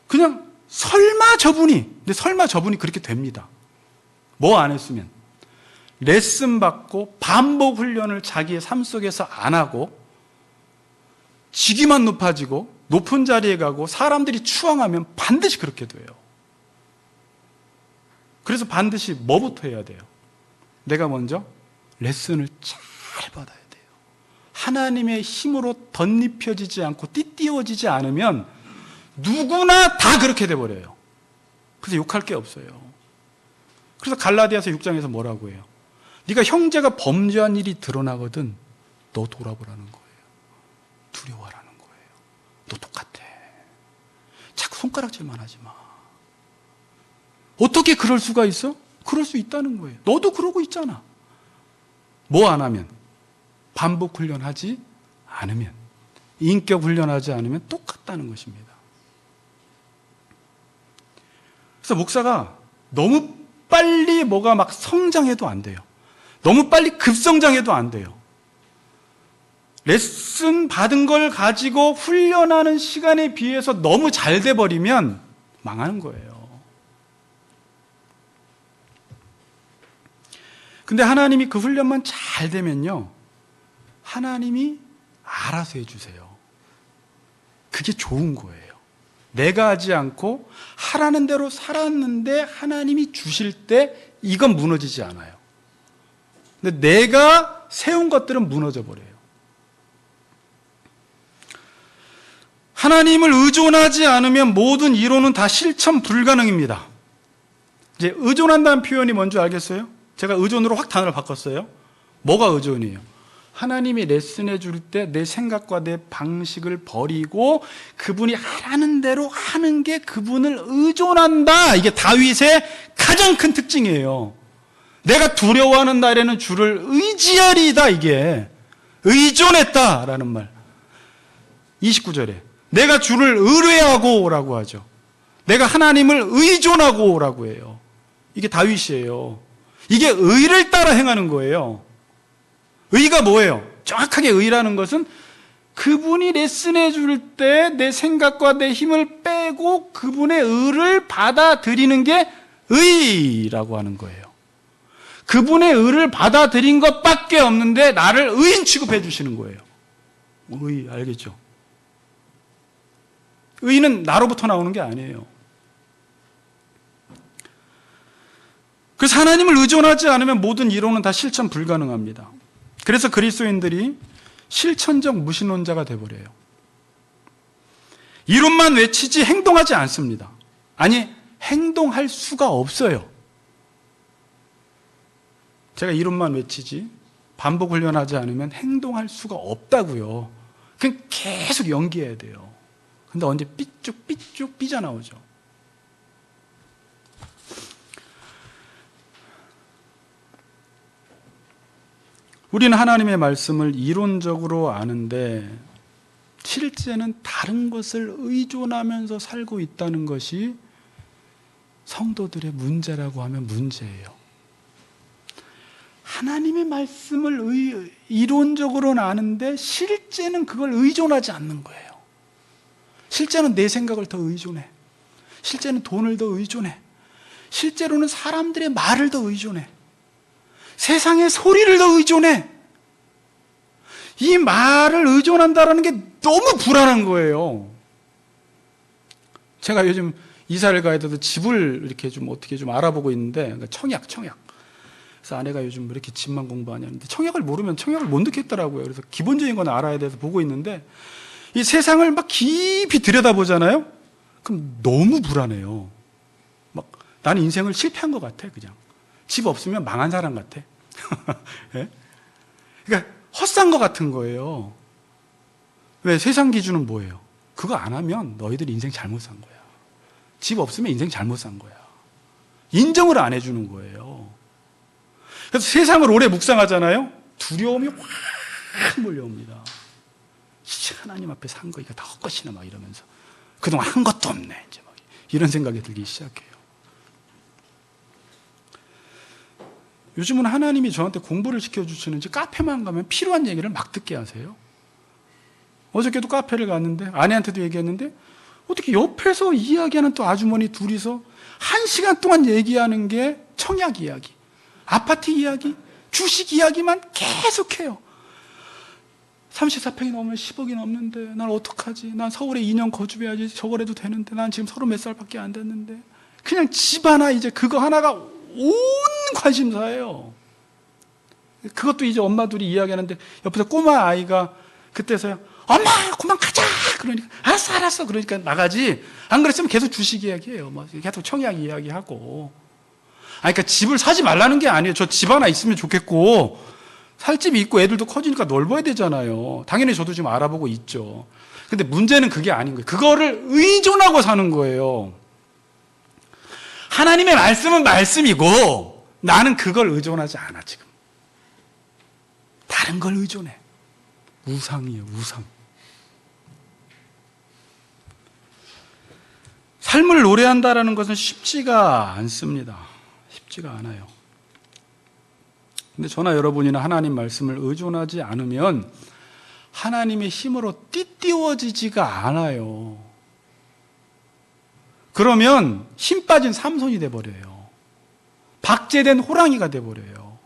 그냥 설마 저분이 그렇게 됩니다. 뭐 안 했으면. 레슨 받고 반복 훈련을 자기의 삶 속에서 안 하고 직위만 높아지고 높은 자리에 가고 사람들이 추앙하면 반드시 그렇게 돼요. 그래서 반드시 뭐부터 해야 돼요? 내가 먼저 레슨을 잘 받아야 돼요. 하나님의 힘으로 덧입혀지지 않고 띠띠워지지 않으면 누구나 다 그렇게 돼버려요. 그래서 욕할 게 없어요. 그래서 갈라디아서 6장에서 뭐라고 해요? 네가 형제가 범죄한 일이 드러나거든 너 돌아보라는 거예요. 두려워하라는 거예요. 너 똑같아. 자꾸 손가락질만 하지 마. 어떻게 그럴 수가 있어? 그럴 수 있다는 거예요. 너도 그러고 있잖아. 뭐 안 하면? 반복 훈련하지 않으면, 인격 훈련하지 않으면 똑같다는 것입니다. 그래서 목사가 너무 빨리 뭐가 막 성장해도 안 돼요. 너무 빨리 급성장해도 안 돼요. 레슨 받은 걸 가지고 훈련하는 시간에 비해서 너무 잘 돼버리면 망하는 거예요. 근데 하나님이 그 훈련만 잘 되면요, 하나님이 알아서 해주세요. 그게 좋은 거예요. 내가 하지 않고 하라는 대로 살았는데 하나님이 주실 때 이건 무너지지 않아요. 근데 내가 세운 것들은 무너져 버려요. 하나님을 의존하지 않으면 모든 이론은 다 실천 불가능입니다. 이제 의존한다는 표현이 뭔지 알겠어요? 제가 의존으로 확 단어를 바꿨어요. 뭐가 의존이에요? 하나님이 레슨해 줄 때 내 생각과 내 방식을 버리고 그분이 하라는 대로 하는 게 그분을 의존한다. 이게 다윗의 가장 큰 특징이에요. 내가 두려워하는 날에는 주를 의지하리이다. 이게 의존했다라는 말. 29절에 내가 주를 의뢰하고 라고 하죠. 내가 하나님을 의존하고 라고 해요. 이게 다윗이에요. 이게 의를 따라 행하는 거예요. 의가 뭐예요? 정확하게 의라는 것은 그분이 레슨해 줄 때 내 생각과 내 힘을 빼고 그분의 의를 받아들이는 게 의라고 하는 거예요. 그분의 의를 받아들인 것밖에 없는데 나를 의인 취급해 주시는 거예요. 의, 알겠죠? 의는 나로부터 나오는 게 아니에요. 그래서 하나님을 의존하지 않으면 모든 이론은 다 실천 불가능합니다. 그래서 그리스도인들이 실천적 무신론자가 돼버려요. 이론만 외치지 행동하지 않습니다. 아니, 행동할 수가 없어요. 제가 이론만 외치지 반복 훈련하지 않으면 행동할 수가 없다고요. 그냥 계속 연기해야 돼요. 근데 언제 삐쭉 삐져나오죠. 우리는 하나님의 말씀을 이론적으로 아는데 실제는 다른 것을 의존하면서 살고 있다는 것이 성도들의 문제라고 하면 문제예요. 하나님의 말씀을 이론적으로는 아는데 실제는 그걸 의존하지 않는 거예요. 실제는 내 생각을 더 의존해. 실제는 돈을 더 의존해. 실제로는 사람들의 말을 더 의존해. 세상의 소리를 더 의존해. 이 말을 의존한다는 게 너무 불안한 거예요. 제가 요즘 이사를 가야 돼서 집을 이렇게 좀 어떻게 좀 알아보고 있는데, 청약. 그래서 아내가 요즘 왜 이렇게 집만 공부하냐는데 청약을 모르면 청약을 못 넣겠더라고요. 그래서 기본적인 건 알아야 돼서 보고 있는데 이 세상을 막 깊이 들여다보잖아요. 그럼 너무 불안해요. 막 나는 인생을 실패한 것 같아. 그냥 집 없으면 망한 사람 같아. 네? 그러니까 헛산 것 같은 거예요. 왜? 세상 기준은 뭐예요? 그거 안 하면 너희들 인생 잘못 산 거야. 집 없으면 인생 잘못 산 거야. 인정을 안 해주는 거예요. 그래서 세상을 오래 묵상하잖아요. 두려움이 확 몰려옵니다. 하나님 앞에 산 거 이거 다 헛것이나 막 이러면서 그동안 한 것도 없네 이제 막 이런 생각이 들기 시작해요. 요즘은 하나님이 저한테 공부를 시켜주시는지 카페만 가면 필요한 얘기를 막 듣게 하세요. 어저께도 카페를 갔는데 아내한테도 얘기했는데 어떻게 옆에서 이야기하는 또 아주머니 둘이서 1시간 동안 얘기하는 게 청약 이야기, 아파트 이야기, 주식 이야기만 계속해요. 34평이 넘으면 10억이 넘는데 난 어떡하지? 난 서울에 2년 거주해야지. 저걸 해도 되는데 난 지금 30몇 살밖에 안 됐는데. 그냥 집 하나 이제 그거 하나가 온 관심사예요. 그것도 이제 엄마들이 이야기하는데 옆에서 꼬마 아이가 그때서야 엄마 그만 가자 그러니까 알았어 그러니까 나가지. 안 그랬으면 계속 주식 이야기해요. 뭐 계속 청약 이야기하고. 그러니까 집을 사지 말라는 게 아니에요. 저 집 하나 있으면 좋겠고 살 집이 있고 애들도 커지니까 넓어야 되잖아요. 당연히 저도 지금 알아보고 있죠. 근데 문제는 그게 아닌 거예요. 그거를 의존하고 사는 거예요. 하나님의 말씀은 말씀이고 나는 그걸 의존하지 않아 지금. 다른 걸 의존해. 우상이에요, 우상. 삶을 노래한다라는 것은 쉽지가 않습니다. 쉽지가 않아요. 근데 저나 여러분이나 하나님 말씀을 의존하지 않으면 하나님의 힘으로 띠띠워지지가 않아요. 그러면 힘 빠진 삼손이 돼버려요. 박제된 호랑이가 돼버려요.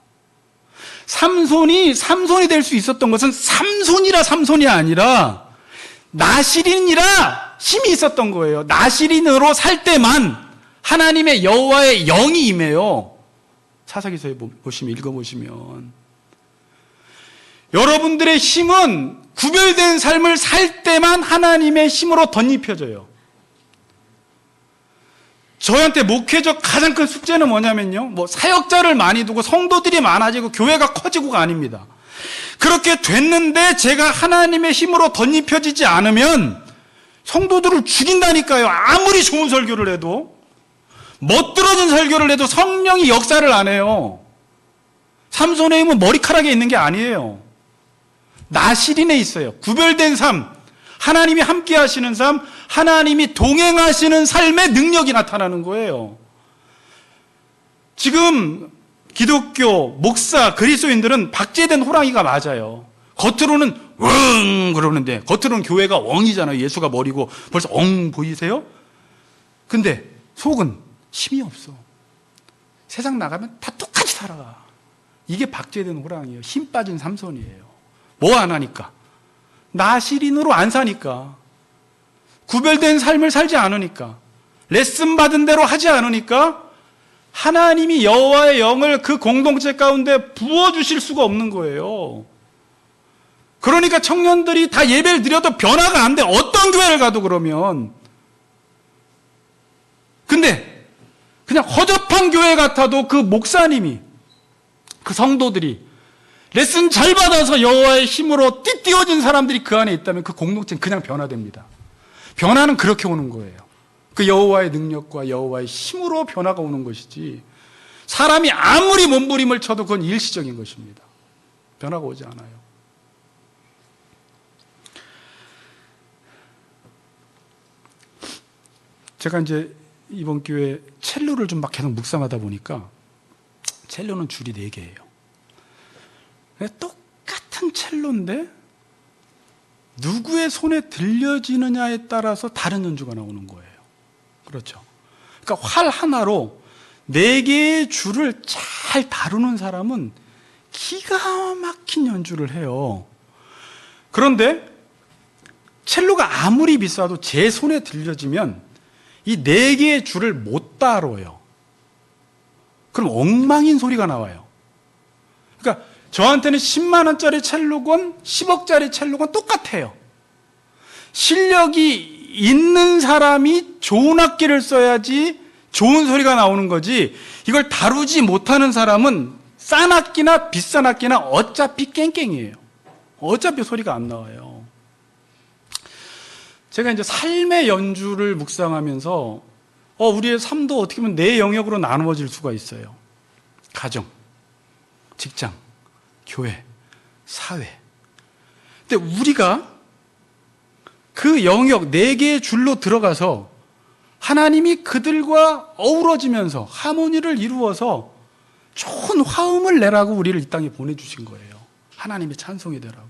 삼손이 될 수 있었던 것은 삼손이 아니라 나실인이라 힘이 있었던 거예요. 나실인으로 살 때만 하나님의 여호와의 영이 임해요. 사사기서에 보시면 읽어보시면 여러분들의 힘은 구별된 삶을 살 때만 하나님의 힘으로 덧입혀져요. 저한테 목회적 가장 큰 숙제는 뭐냐면요, 뭐 사역자를 많이 두고 성도들이 많아지고 교회가 커지고가 아닙니다. 그렇게 됐는데 제가 하나님의 힘으로 덧입혀지지 않으면 성도들을 죽인다니까요. 아무리 좋은 설교를 해도, 멋들어진 설교를 해도 성령이 역사를 안 해요. 삼손의 힘은 머리카락에 있는 게 아니에요. 나실인에 있어요. 구별된 삶, 하나님이 함께 하시는 삶, 하나님이 동행하시는 삶의 능력이 나타나는 거예요. 지금 기독교, 목사, 그리스도인들은 박제된 호랑이가 맞아요. 겉으로는 웅 그러는데 겉으로는 교회가 엉이잖아요. 예수가 머리고 벌써 엉 보이세요? 근데 속은 힘이 없어. 세상 나가면 다 똑같이 살아가. 이게 박제된 호랑이에요. 힘 빠진 삼손이에요. 뭐 안 하니까? 나실인으로 안 사니까. 구별된 삶을 살지 않으니까. 레슨 받은 대로 하지 않으니까 하나님이 여호와의 영을 그 공동체 가운데 부어주실 수가 없는 거예요. 그러니까 청년들이 다 예배를 드려도 변화가 안 돼. 어떤 교회를 가도 그러면. 근데 그냥 허접한 교회 같아도 그 목사님이, 그 성도들이 레슨 잘 받아서 여호와의 힘으로 띠띠워진 사람들이 그 안에 있다면 그 공동체는 그냥 변화됩니다. 변화는 그렇게 오는 거예요. 그 여호와의 능력과 여호와의 힘으로 변화가 오는 것이지, 사람이 아무리 몸부림을 쳐도 그건 일시적인 것입니다. 변화가 오지 않아요. 제가 이제 이번 기회에 첼로를 좀 막 계속 묵상하다 보니까 첼로는 줄이 4개예요. 똑같은 첼로인데 누구의 손에 들려지느냐에 따라서 다른 연주가 나오는 거예요. 그렇죠. 그러니까 활 하나로 4개의 줄을 잘 다루는 사람은 기가 막힌 연주를 해요. 그런데 첼로가 아무리 비싸도 제 손에 들려지면 이 4개의 줄을 못 다뤄요. 그럼 엉망인 소리가 나와요. 그러니까 저한테는 10만 원짜리 첼로건 10억짜리 첼로건 똑같아요. 실력이 있는 사람이 좋은 악기를 써야지 좋은 소리가 나오는 거지, 이걸 다루지 못하는 사람은 싼 악기나 비싼 악기나 어차피 깽깽이에요. 어차피 소리가 안 나와요. 제가 이제 삶의 연주를 묵상하면서 우리의 삶도 어떻게 보면 4영역으로 나누어질 수가 있어요. 가정, 직장, 교회, 사회. 근데 우리가 그 영역 4개의 줄로 들어가서 하나님이 그들과 어우러지면서 하모니를 이루어서 좋은 화음을 내라고 우리를 이 땅에 보내주신 거예요. 하나님의 찬송이 되라고.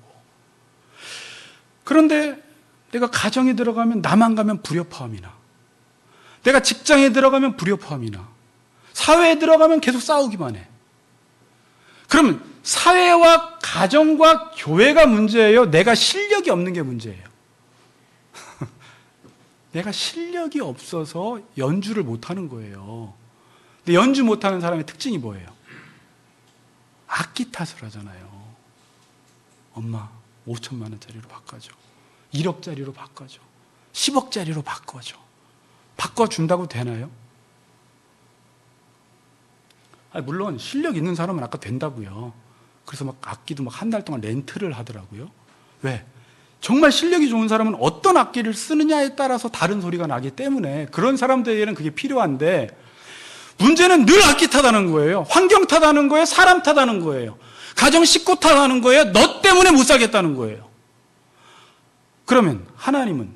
그런데 내가 가정에 들어가면 나만 가면 불협화음이 나. 내가 직장에 들어가면 불협화음이 나. 사회에 들어가면 계속 싸우기만 해. 그러면 사회와 가정과 교회가 문제예요? 내가 실력이 없는 게 문제예요? 내가 실력이 없어서 연주를 못하는 거예요. 근데 연주 못하는 사람의 특징이 뭐예요? 악기 탓을 하잖아요. 엄마 5천만 원짜리로 바꿔줘. 1억짜리로 바꿔줘. 10억짜리로 바꿔줘. 바꿔준다고 되나요? 물론 실력 있는 사람은 아까 된다고요. 그래서 막 악기도 막 한 달 동안 렌트를 하더라고요. 왜? 정말 실력이 좋은 사람은 어떤 악기를 쓰느냐에 따라서 다른 소리가 나기 때문에 그런 사람들에게는 그게 필요한데, 문제는 늘 악기 탓하는 거예요. 환경 탓하는 거예요. 사람 탓하는 거예요. 가정 식구 탓하는 거예요. 너 때문에 못 살겠다는 거예요. 그러면 하나님은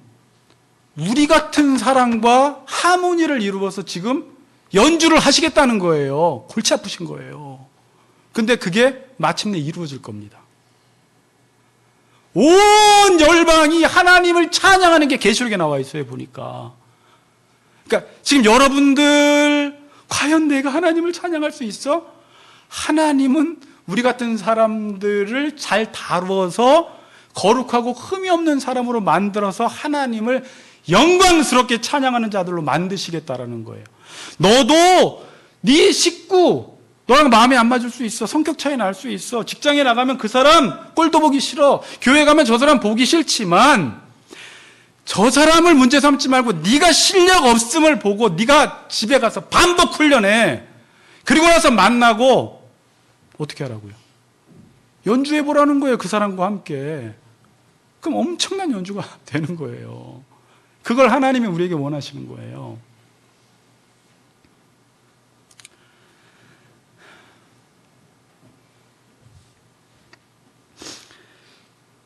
우리 같은 사람과 하모니를 이루어서 지금 연주를 하시겠다는 거예요. 골치 아프신 거예요. 근데 그게 마침내 이루어질 겁니다. 온 열방이 하나님을 찬양하는 게 계시록에 나와 있어요, 보니까. 그러니까 지금 여러분들, 과연 내가 하나님을 찬양할 수 있어? 하나님은 우리 같은 사람들을 잘 다루어서 거룩하고 흠이 없는 사람으로 만들어서 하나님을 영광스럽게 찬양하는 자들로 만드시겠다라는 거예요. 너도 네 식구, 너랑 마음에 안 맞을 수 있어. 성격 차이 날 수 있어. 직장에 나가면 그 사람 꼴도 보기 싫어. 교회 가면 저 사람 보기 싫지만 저 사람을 문제 삼지 말고 네가 실력 없음을 보고 네가 집에 가서 반복 훈련해. 그리고 나서 만나고 어떻게 하라고요? 연주해 보라는 거예요. 그 사람과 함께. 그럼 엄청난 연주가 되는 거예요. 그걸 하나님이 우리에게 원하시는 거예요.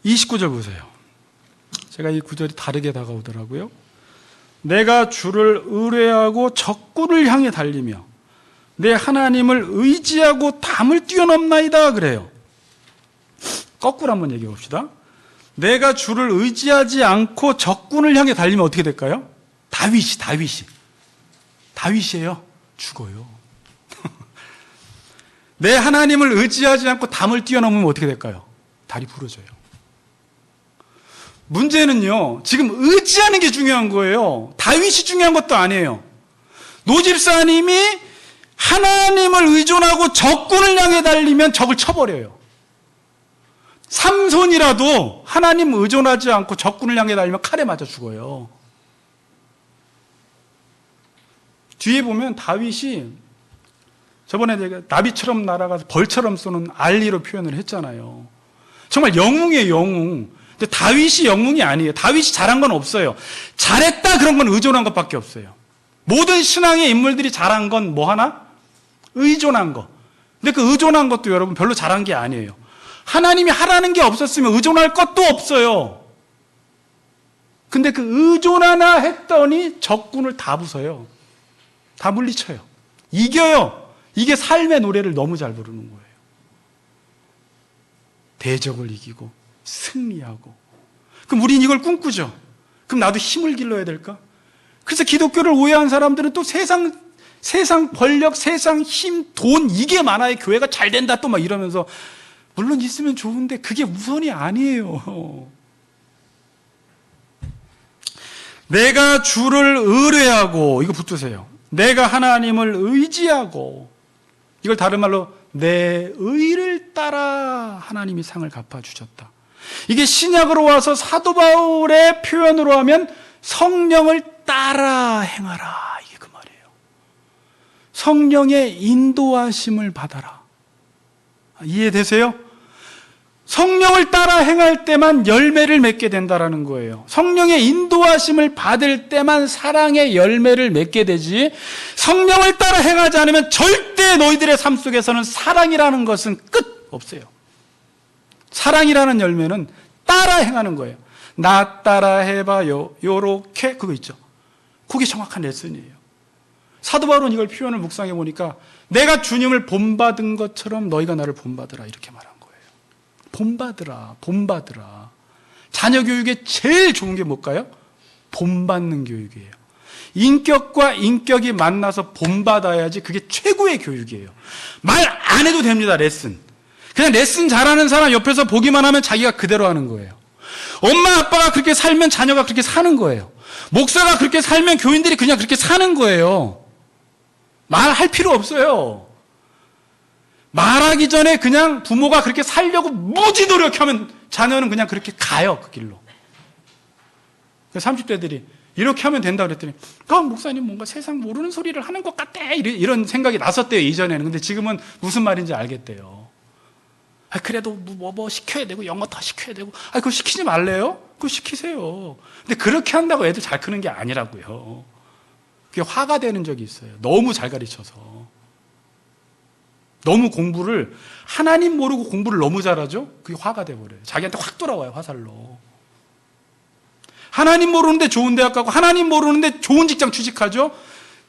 29절 보세요. 제가 이 구절이 다르게 다가오더라고요. 내가 주를 의뢰하고 적군을 향해 달리며 내 하나님을 의지하고 담을 뛰어넘나이다 그래요. 거꾸로 한번 얘기해 봅시다. 내가 주를 의지하지 않고 적군을 향해 달리면 어떻게 될까요? 다윗이에요. 죽어요. 내 하나님을 의지하지 않고 담을 뛰어넘으면 어떻게 될까요? 다리 부러져요. 문제는요, 지금 의지하는 게 중요한 거예요. 다윗이 중요한 것도 아니에요. 노 집사님이 하나님을 의존하고 적군을 향해 달리면 적을 쳐버려요. 삼손이라도 하나님 의존하지 않고 적군을 향해 달리면 칼에 맞아 죽어요. 뒤에 보면 다윗이 저번에 내가 나비처럼 날아가서 벌처럼 쏘는 알리로 표현을 했잖아요. 정말 영웅이에요, 영웅. 근데 다윗이 영웅이 아니에요. 다윗이 잘한 건 없어요. 잘했다 그런 건 의존한 것밖에 없어요. 모든 신앙의 인물들이 잘한 건 뭐 하나? 의존한 거. 근데 그 의존한 것도 여러분 별로 잘한 게 아니에요. 하나님이 하라는 게 없었으면 의존할 것도 없어요. 근데 그 의존 하나 했더니 적군을 다 부숴요. 다 물리쳐요. 이겨요. 이게 삶의 노래를 너무 잘 부르는 거예요. 대적을 이기고 승리하고. 그럼 우린 이걸 꿈꾸죠. 그럼 나도 힘을 길러야 될까? 그래서 기독교를 오해한 사람들은 또 세상 권력, 세상 힘, 돈 이게 많아야 교회가 잘 된다 또 막 이러면서, 물론 있으면 좋은데 그게 우선이 아니에요. 내가 주를 의뢰하고, 이거 붙으세요. 내가 하나님을 의지하고, 이걸 다른 말로 내 의를 따라 하나님이 상을 갚아주셨다. 이게 신약으로 와서 사도 바울의 표현으로 하면 성령을 따라 행하라, 이게 그 말이에요. 성령의 인도하심을 받아라. 이해되세요? 성령을 따라 행할 때만 열매를 맺게 된다라는 거예요. 성령의 인도하심을 받을 때만 사랑의 열매를 맺게 되지, 성령을 따라 행하지 않으면 절대 너희들의 삶 속에서는 사랑이라는 것은 끝 없어요. 사랑이라는 열매는 따라 행하는 거예요. 나 따라 해봐요. 요렇게 그거 있죠. 그게 정확한 레슨이에요. 사도 바울은 이걸 표현을 묵상해 보니까 내가 주님을 본받은 것처럼 너희가 나를 본받으라 이렇게 말한 거예요. 본받으라, 본받으라. 자녀 교육에 제일 좋은 게 뭘까요? 본받는 교육이에요. 인격과 인격이 만나서 본받아야지 그게 최고의 교육이에요. 말 안 해도 됩니다, 레슨. 그냥 레슨 잘하는 사람 옆에서 보기만 하면 자기가 그대로 하는 거예요. 엄마 아빠가 그렇게 살면 자녀가 그렇게 사는 거예요. 목사가 그렇게 살면 교인들이 그냥 그렇게 사는 거예요. 말할 필요 없어요. 말하기 전에 그냥 부모가 그렇게 살려고 무지 노력하면 자녀는 그냥 그렇게 가요, 그 길로. 30대들이 이렇게 하면 된다 그랬더니 목사님 뭔가 세상 모르는 소리를 하는 것 같아 이런 생각이 났었대요, 이전에는. 근데 지금은 무슨 말인지 알겠대요. 그래도 뭐 시켜야 되고 영어 더 시켜야 되고 그거 시키지 말래요? 그거 시키세요. 근데 그렇게 한다고 애들 잘 크는 게 아니라고요. 그게 화가 되는 적이 있어요. 너무 잘 가르쳐서. 너무 공부를 하나님 모르고 공부를 너무 잘하죠? 그게 화가 돼버려요. 자기한테 확 돌아와요, 화살로. 하나님 모르는데 좋은 대학 가고 하나님 모르는데 좋은 직장 취직하죠?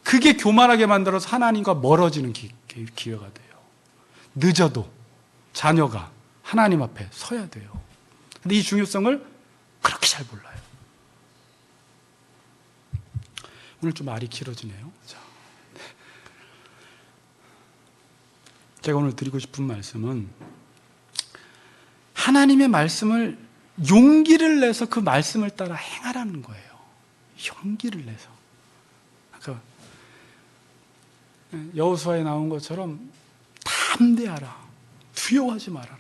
그게 교만하게 만들어서 하나님과 멀어지는 기회가 돼요. 늦어도 자녀가 하나님 앞에 서야 돼요. 근데 이 중요성을 그렇게 잘 몰라요. 오늘 좀 말이 길어지네요. 자, 제가 오늘 드리고 싶은 말씀은 하나님의 말씀을 용기를 내서 그 말씀을 따라 행하라는 거예요. 용기를 내서. 아까 여호수아에 나온 것처럼 담대하라. 두려워하지 말아라.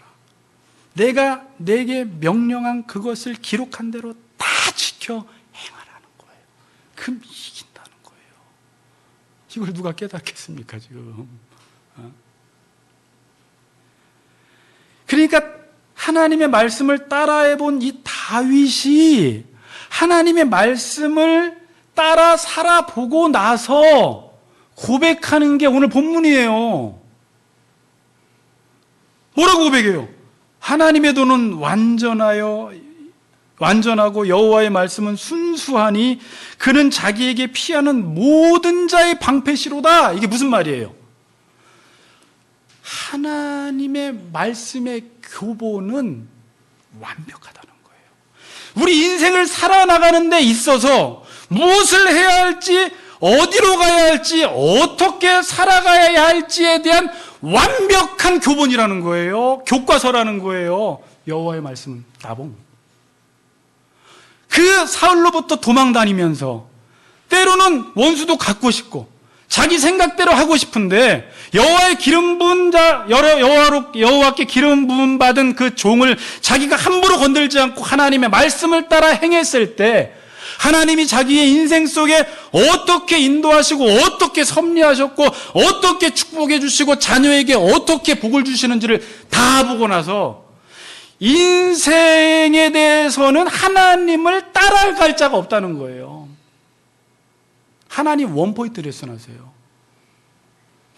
내가 내게 명령한 그것을 기록한 대로 다 지켜 행하라는 거예요. 그럼 이긴다는 거예요. 이걸 누가 깨닫겠습니까, 지금? 그러니까 하나님의 말씀을 따라해본 이 다윗이 하나님의 말씀을 따라 살아보고 나서 고백하는 게 오늘 본문이에요. 뭐라고 고백해요? 하나님의 도는 완전하고 여호와의 말씀은 순수하니 그는 자기에게 피하는 모든 자의 방패시로다. 이게 무슨 말이에요? 하나님의 말씀의 교본은 완벽하다는 거예요. 우리 인생을 살아나가는 데 있어서 무엇을 해야 할지, 어디로 가야 할지, 어떻게 살아가야 할지에 대한 완벽한 교본이라는 거예요. 교과서라는 거예요. 여호와의 말씀은 따봉. 그 사울로부터 도망 다니면서 때로는 원수도 갖고 싶고 자기 생각대로 하고 싶은데 여호와의 기름 부은 자, 여호와께 기름 부음 받은 그 종을 자기가 함부로 건들지 않고 하나님의 말씀을 따라 행했을 때 하나님이 자기의 인생 속에 어떻게 인도하시고 어떻게 섭리하셨고 어떻게 축복해 주시고 자녀에게 어떻게 복을 주시는지를 다 보고 나서 인생에 대해서는 하나님을 따라갈 자가 없다는 거예요. 하나님 원포인트 레슨 하세요.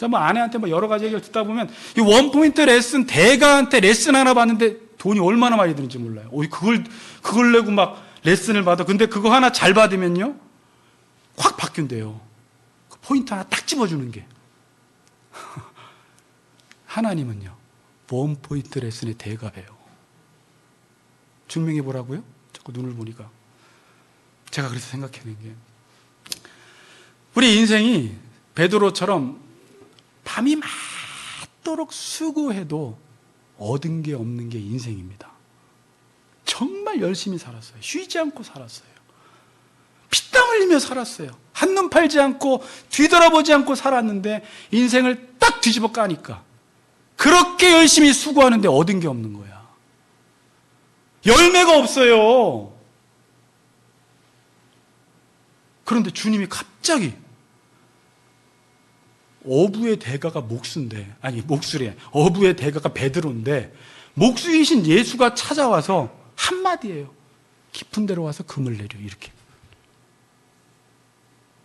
뭐 아내한테 뭐 여러 가지 얘기를 듣다 보면 이 원포인트 레슨, 대가한테 레슨 하나 받는데 돈이 얼마나 많이 드는지 몰라요. 그걸 내고 막 레슨을 받아. 근데 그거 하나 잘 받으면요, 확 바뀐대요. 그 포인트 하나 딱 집어주는 게. 하나님은요, 원포인트 레슨의 대가예요. 증명해 보라고요? 자꾸 눈을 보니까. 제가 그래서 생각하는 게, 우리 인생이 베드로처럼 밤이 맞도록 수고해도 얻은 게 없는 게 인생입니다. 정말 열심히 살았어요. 쉬지 않고 살았어요. 피땀 흘리며 살았어요. 한눈 팔지 않고 뒤돌아보지 않고 살았는데 인생을 딱 뒤집어 까니까 그렇게 열심히 수고하는데 얻은 게 없는 거야. 열매가 없어요. 그런데 주님이 갑자기 어부의 대가가 목수래. 어부의 대가가 베드로인데 목수이신 예수가 찾아와서 한마디예요. 깊은 데로 와서 금을 내려. 이렇게.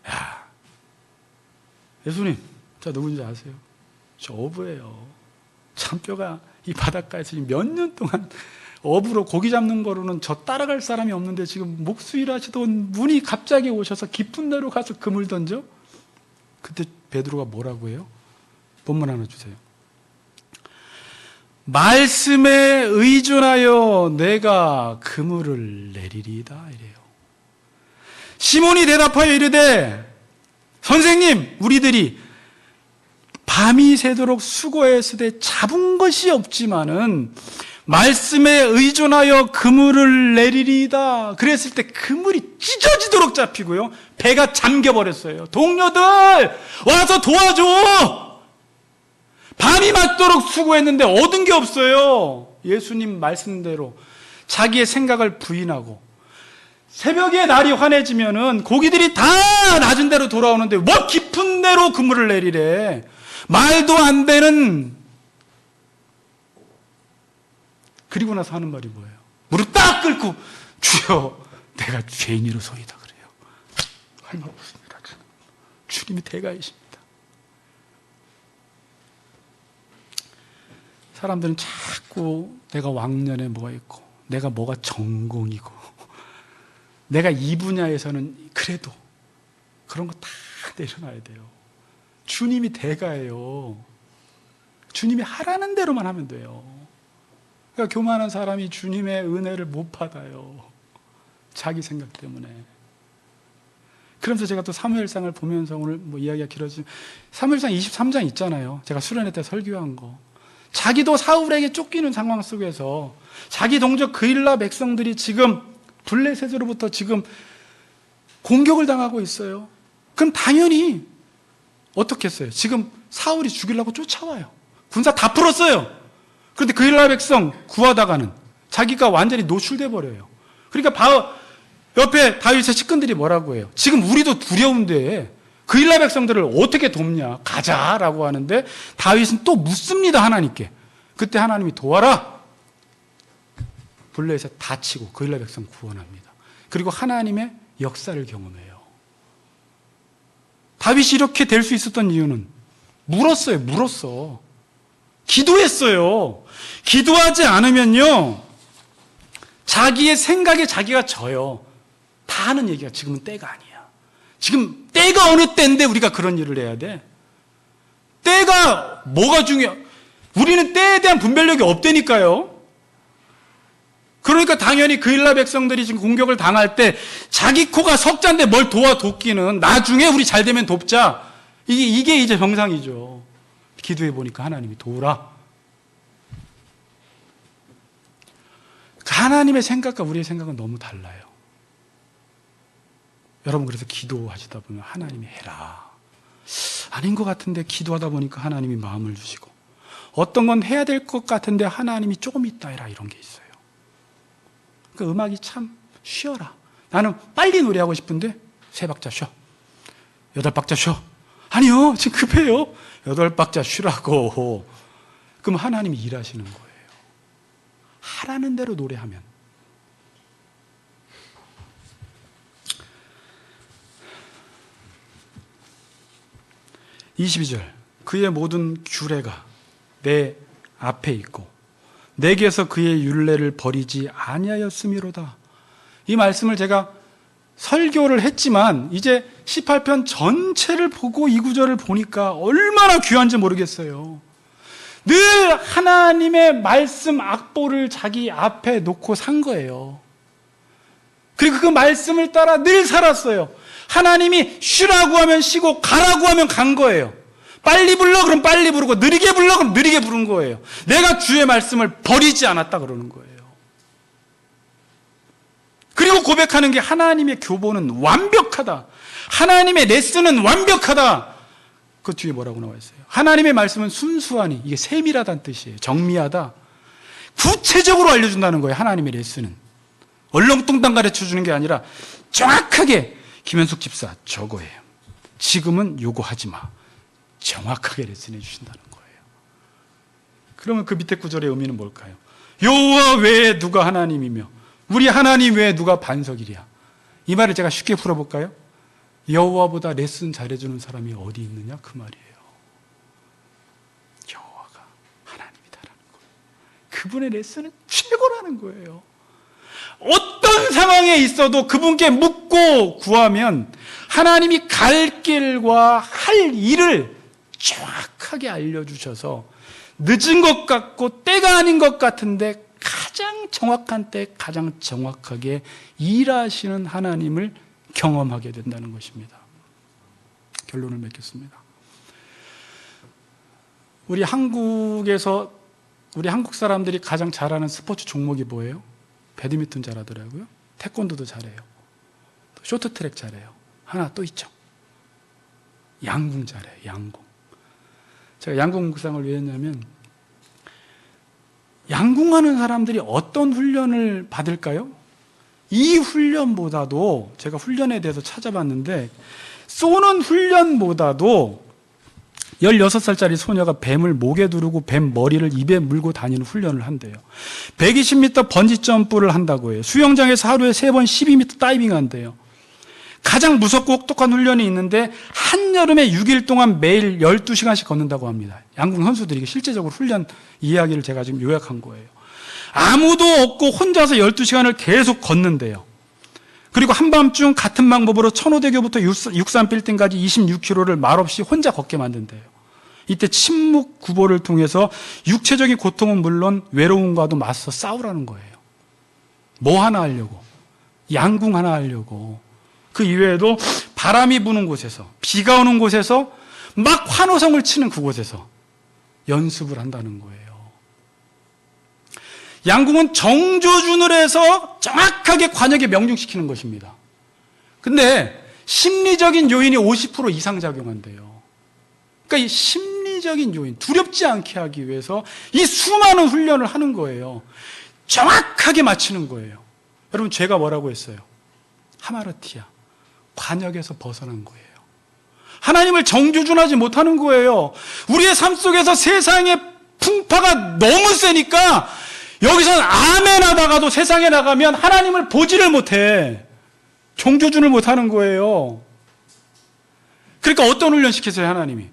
야, 예수님, 저 누군지 아세요? 저 어부예요. 참 뼈가 이 바닷가에서 몇 년 동안 어부로 고기 잡는 거로는 저 따라갈 사람이 없는데 지금 목수일 하시던 분이 갑자기 오셔서 깊은 데로 가서 그물 던져? 그때 베드로가 뭐라고 해요? 본문 하나 주세요. 말씀에 의존하여 내가 그물을 내리리이다 이래요. 시몬이 대답하여 이르되 선생님 우리들이 밤이 새도록 수고했으되 잡은 것이 없지만은 말씀에 의존하여 그물을 내리리이다. 그랬을 때 그물이 찢어지도록 잡히고요. 배가 잠겨버렸어요. 동료들 와서 도와줘. 밤이 맞도록 수고했는데 얻은 게 없어요. 예수님 말씀대로 자기의 생각을 부인하고 새벽에 날이 환해지면은 고기들이 다 낮은 데로 돌아오는데 뭐 깊은 데로 그물을 내리래. 말도 안 되는. 그리고 나서 하는 말이 뭐예요? 무릎 딱 꿇고 주여 내가 죄인이로소이다 그래요. 할 말 없습니다. 주님이 대가이십니다. 사람들은 자꾸 내가 왕년에 뭐가 있고 내가 뭐가 전공이고 내가 이 분야에서는 그래도 그런 거 다 내려놔야 돼요. 주님이 대가예요. 주님이 하라는 대로만 하면 돼요. 그러니까 교만한 사람이 주님의 은혜를 못 받아요. 자기 생각 때문에. 그러면서 제가 또 사무엘상을 보면서 오늘 뭐 이야기가 길어지면 사무엘상 23장 있잖아요. 제가 수련회 때 설교한 거. 자기도 사울에게 쫓기는 상황 속에서 자기 동족 그일라 백성들이 지금 블레셋으로부터 지금 공격을 당하고 있어요. 그럼 당연히 어떻게 했어요? 지금 사울이 죽이려고 쫓아와요. 군사 다 풀었어요. 그런데 그일라 백성 구하다가는 자기가 완전히 노출돼 버려요. 그러니까 옆에 다윗의 측근들이 뭐라고 해요? 지금 우리도 두려운데 그일라 백성들을 어떻게 돕냐? 가자라고 하는데 다윗은 또 묻습니다, 하나님께. 그때 하나님이 도와라. 블레셋 다 치고 그일라 백성 구원합니다. 그리고 하나님의 역사를 경험해요. 다윗이 이렇게 될 수 있었던 이유는 물었어. 기도했어요. 기도하지 않으면요, 자기의 생각에 자기가 져요. 다 하는 얘기가 지금은 때가 아니야. 지금 때가 어느 때인데 우리가 그런 일을 해야 돼? 때가 뭐가 중요해? 우리는 때에 대한 분별력이 없다니까요. 그러니까 당연히 그일라 백성들이 지금 공격을 당할 때 자기 코가 석자인데 뭘 돕기는 나중에 우리 잘 되면 돕자. 이게 이제 정상이죠. 기도해 보니까 하나님이 도우라. 하나님의 생각과 우리의 생각은 너무 달라요. 여러분 그래서 기도하시다 보면 하나님이 해라. 아닌 것 같은데 기도하다 보니까 하나님이 마음을 주시고 어떤 건 해야 될 것 같은데 하나님이 조금 있다 해라 이런 게 있어요. 그 음악이 참 쉬어라. 나는 빨리 노래하고 싶은데 3박자 쉬어. 8박자 쉬어. 아니요 지금 급해요. 8박자 쉬라고. 그럼 하나님이 일하시는 거예요. 하라는 대로 노래하면. (22절) 그의 모든 규례가 내 앞에 있고 내게서 그의 율례를 버리지 아니하였음이로다. 이 말씀을 제가 설교를 했지만 이제 18편 전체를 보고 이 구절을 보니까 얼마나 귀한지 모르겠어요. 늘 하나님의 말씀 악보를 자기 앞에 놓고 산 거예요. 그리고 그 말씀을 따라 늘 살았어요. 하나님이 쉬라고 하면 쉬고 가라고 하면 간 거예요. 빨리 불러 그럼 빨리 부르고 느리게 불러 그럼 느리게 부른 거예요. 내가 주의 말씀을 버리지 않았다 그러는 거예요. 그리고 고백하는 게 하나님의 교본은 완벽하다. 하나님의 레슨은 완벽하다. 그 뒤에 뭐라고 나와 있어요? 하나님의 말씀은 순수하니, 이게 세밀하다는 뜻이에요. 정밀하다. 구체적으로 알려준다는 거예요. 하나님의 레슨은 얼렁뚱땅 가르쳐주는 게 아니라 정확하게 김현숙 집사 저거예요. 지금은 요거 하지 마. 정확하게 레슨해 주신다는 거예요. 그러면 그 밑에 구절의 의미는 뭘까요? 여호와 외에 누가 하나님이며 우리 하나님 외에 누가 반석이랴. 이 말을 제가 쉽게 풀어볼까요? 여호와보다 레슨 잘해주는 사람이 어디 있느냐 그 말이에요. 여호와가 하나님이다라는 거예요. 그분의 레슨은 최고라는 거예요. 어떤 상황에 있어도 그분께 묻고 구하면 하나님이 갈 길과 할 일을 정확하게 알려주셔서 늦은 것 같고 때가 아닌 것 같은데 가장 정확한 때 가장 정확하게 일하시는 하나님을 경험하게 된다는 것입니다. 결론을 맺겠습니다. 우리 한국 사람들이 가장 잘하는 스포츠 종목이 뭐예요? 배드민턴 잘하더라고요. 태권도도 잘해요. 쇼트트랙 잘해요. 하나 또 있죠. 양궁 잘해요. 양궁. 제가 양궁 묵상을 왜 했냐면 양궁하는 사람들이 어떤 훈련을 받을까요? 이 훈련보다도 제가 훈련에 대해서 찾아봤는데 쏘는 훈련보다도 16살짜리 소녀가 뱀을 목에 두르고 뱀 머리를 입에 물고 다니는 훈련을 한대요. 120m 번지 점프를 한다고 해요. 수영장에서 하루에 3번 12m 다이빙 한대요. 가장 무섭고 혹독한 훈련이 있는데 한여름에 6일 동안 매일 12시간씩 걷는다고 합니다. 양궁 선수들이 실제적으로 훈련 이야기를 제가 지금 요약한 거예요. 아무도 없고 혼자서 12시간을 계속 걷는데요. 그리고 한밤중 같은 방법으로 천호대교부터 63빌딩까지 26km를 말없이 혼자 걷게 만든대요. 이때 침묵 구보를 통해서 육체적인 고통은 물론 외로움과도 맞서 싸우라는 거예요. 뭐 하나 하려고, 양궁 하나 하려고. 그 이외에도 바람이 부는 곳에서, 비가 오는 곳에서 막 환호성을 치는 그곳에서 연습을 한다는 거예요. 양궁은 정조준을 해서 정확하게 관역에 명중시키는 것입니다. 근데 심리적인 요인이 50% 이상 작용한대요. 그러니까 이 심리적인 요인, 두렵지 않게 하기 위해서 이 수많은 훈련을 하는 거예요. 정확하게 맞추는 거예요. 여러분, 죄가 뭐라고 했어요? 하마르티아, 관역에서 벗어난 거예요. 하나님을 정조준하지 못하는 거예요. 우리의 삶 속에서 세상의 풍파가 너무 세니까 여기서는 아멘 하다가도 세상에 나가면 하나님을 보지를 못해. 정조준을 못하는 거예요. 그러니까 어떤 훈련 시키세요, 하나님이?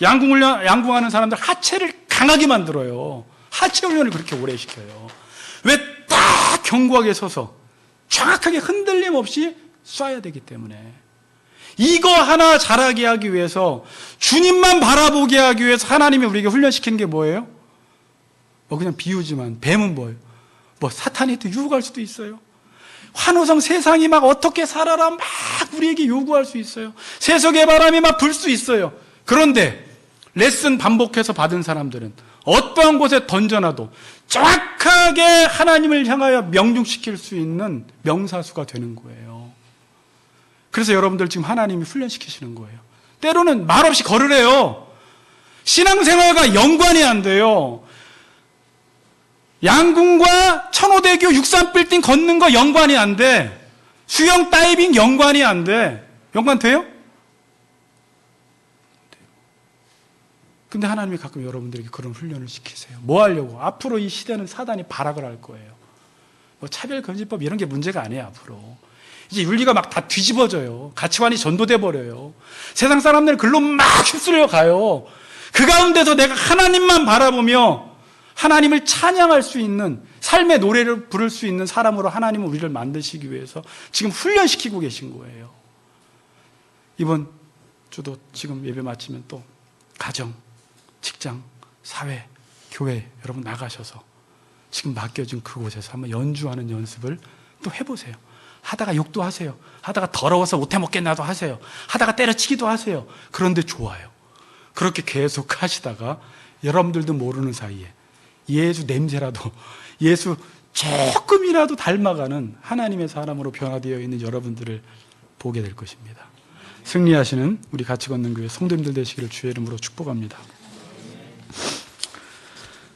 양궁하는 사람들 하체를 강하게 만들어요. 하체 훈련을 그렇게 오래 시켜요. 왜 딱 견고하게 서서 정확하게 흔들림 없이 쏴야 되기 때문에. 이거 하나 잘하게 하기 위해서, 주님만 바라보게 하기 위해서 하나님이 우리에게 훈련시키는 게 뭐예요? 그냥 비유지만 뱀은 뭐예요? 사탄이 또 유혹할 수도 있어요. 환호성, 세상이 막 어떻게 살아라 막 우리에게 요구할 수 있어요. 세속의 바람이 막 불 수 있어요. 그런데 레슨 반복해서 받은 사람들은 어떠한 곳에 던져놔도 정확하게 하나님을 향하여 명중시킬 수 있는 명사수가 되는 거예요. 그래서 여러분들 지금 하나님이 훈련시키시는 거예요. 때로는 말없이 걸으래요. 신앙생활과 연관이 안 돼요. 양궁과 천호대교 63빌딩 걷는 거 연관이 안 돼. 수영 다이빙 연관이 안 돼. 연관 돼요? 근데 하나님이 가끔 여러분들에게 그런 훈련을 시키세요. 뭐 하려고? 앞으로 이 시대는 사단이 발악을 할 거예요. 차별금지법 이런 게 문제가 아니에요, 앞으로. 이제 윤리가 막 다 뒤집어져요. 가치관이 전도돼 버려요. 세상 사람들 글로 막 휩쓸려 가요. 그 가운데서 내가 하나님만 바라보며 하나님을 찬양할 수 있는 삶의 노래를 부를 수 있는 사람으로 하나님은 우리를 만드시기 위해서 지금 훈련시키고 계신 거예요. 이번 주도 지금 예배 마치면 또 가정, 직장, 사회, 교회 여러분 나가셔서 지금 맡겨진 그곳에서 한번 연주하는 연습을 또 해보세요. 하다가 욕도 하세요. 하다가 더러워서 못해 먹겠나도 하세요. 하다가 때려치기도 하세요. 그런데 좋아요. 그렇게 계속 하시다가 여러분들도 모르는 사이에 예수 냄새라도, 예수 조금이라도 닮아가는 하나님의 사람으로 변화되어 있는 여러분들을 보게 될 것입니다. 승리하시는 우리 같이 걷는 교회 성도님들 되시기를 주의 이름으로 축복합니다.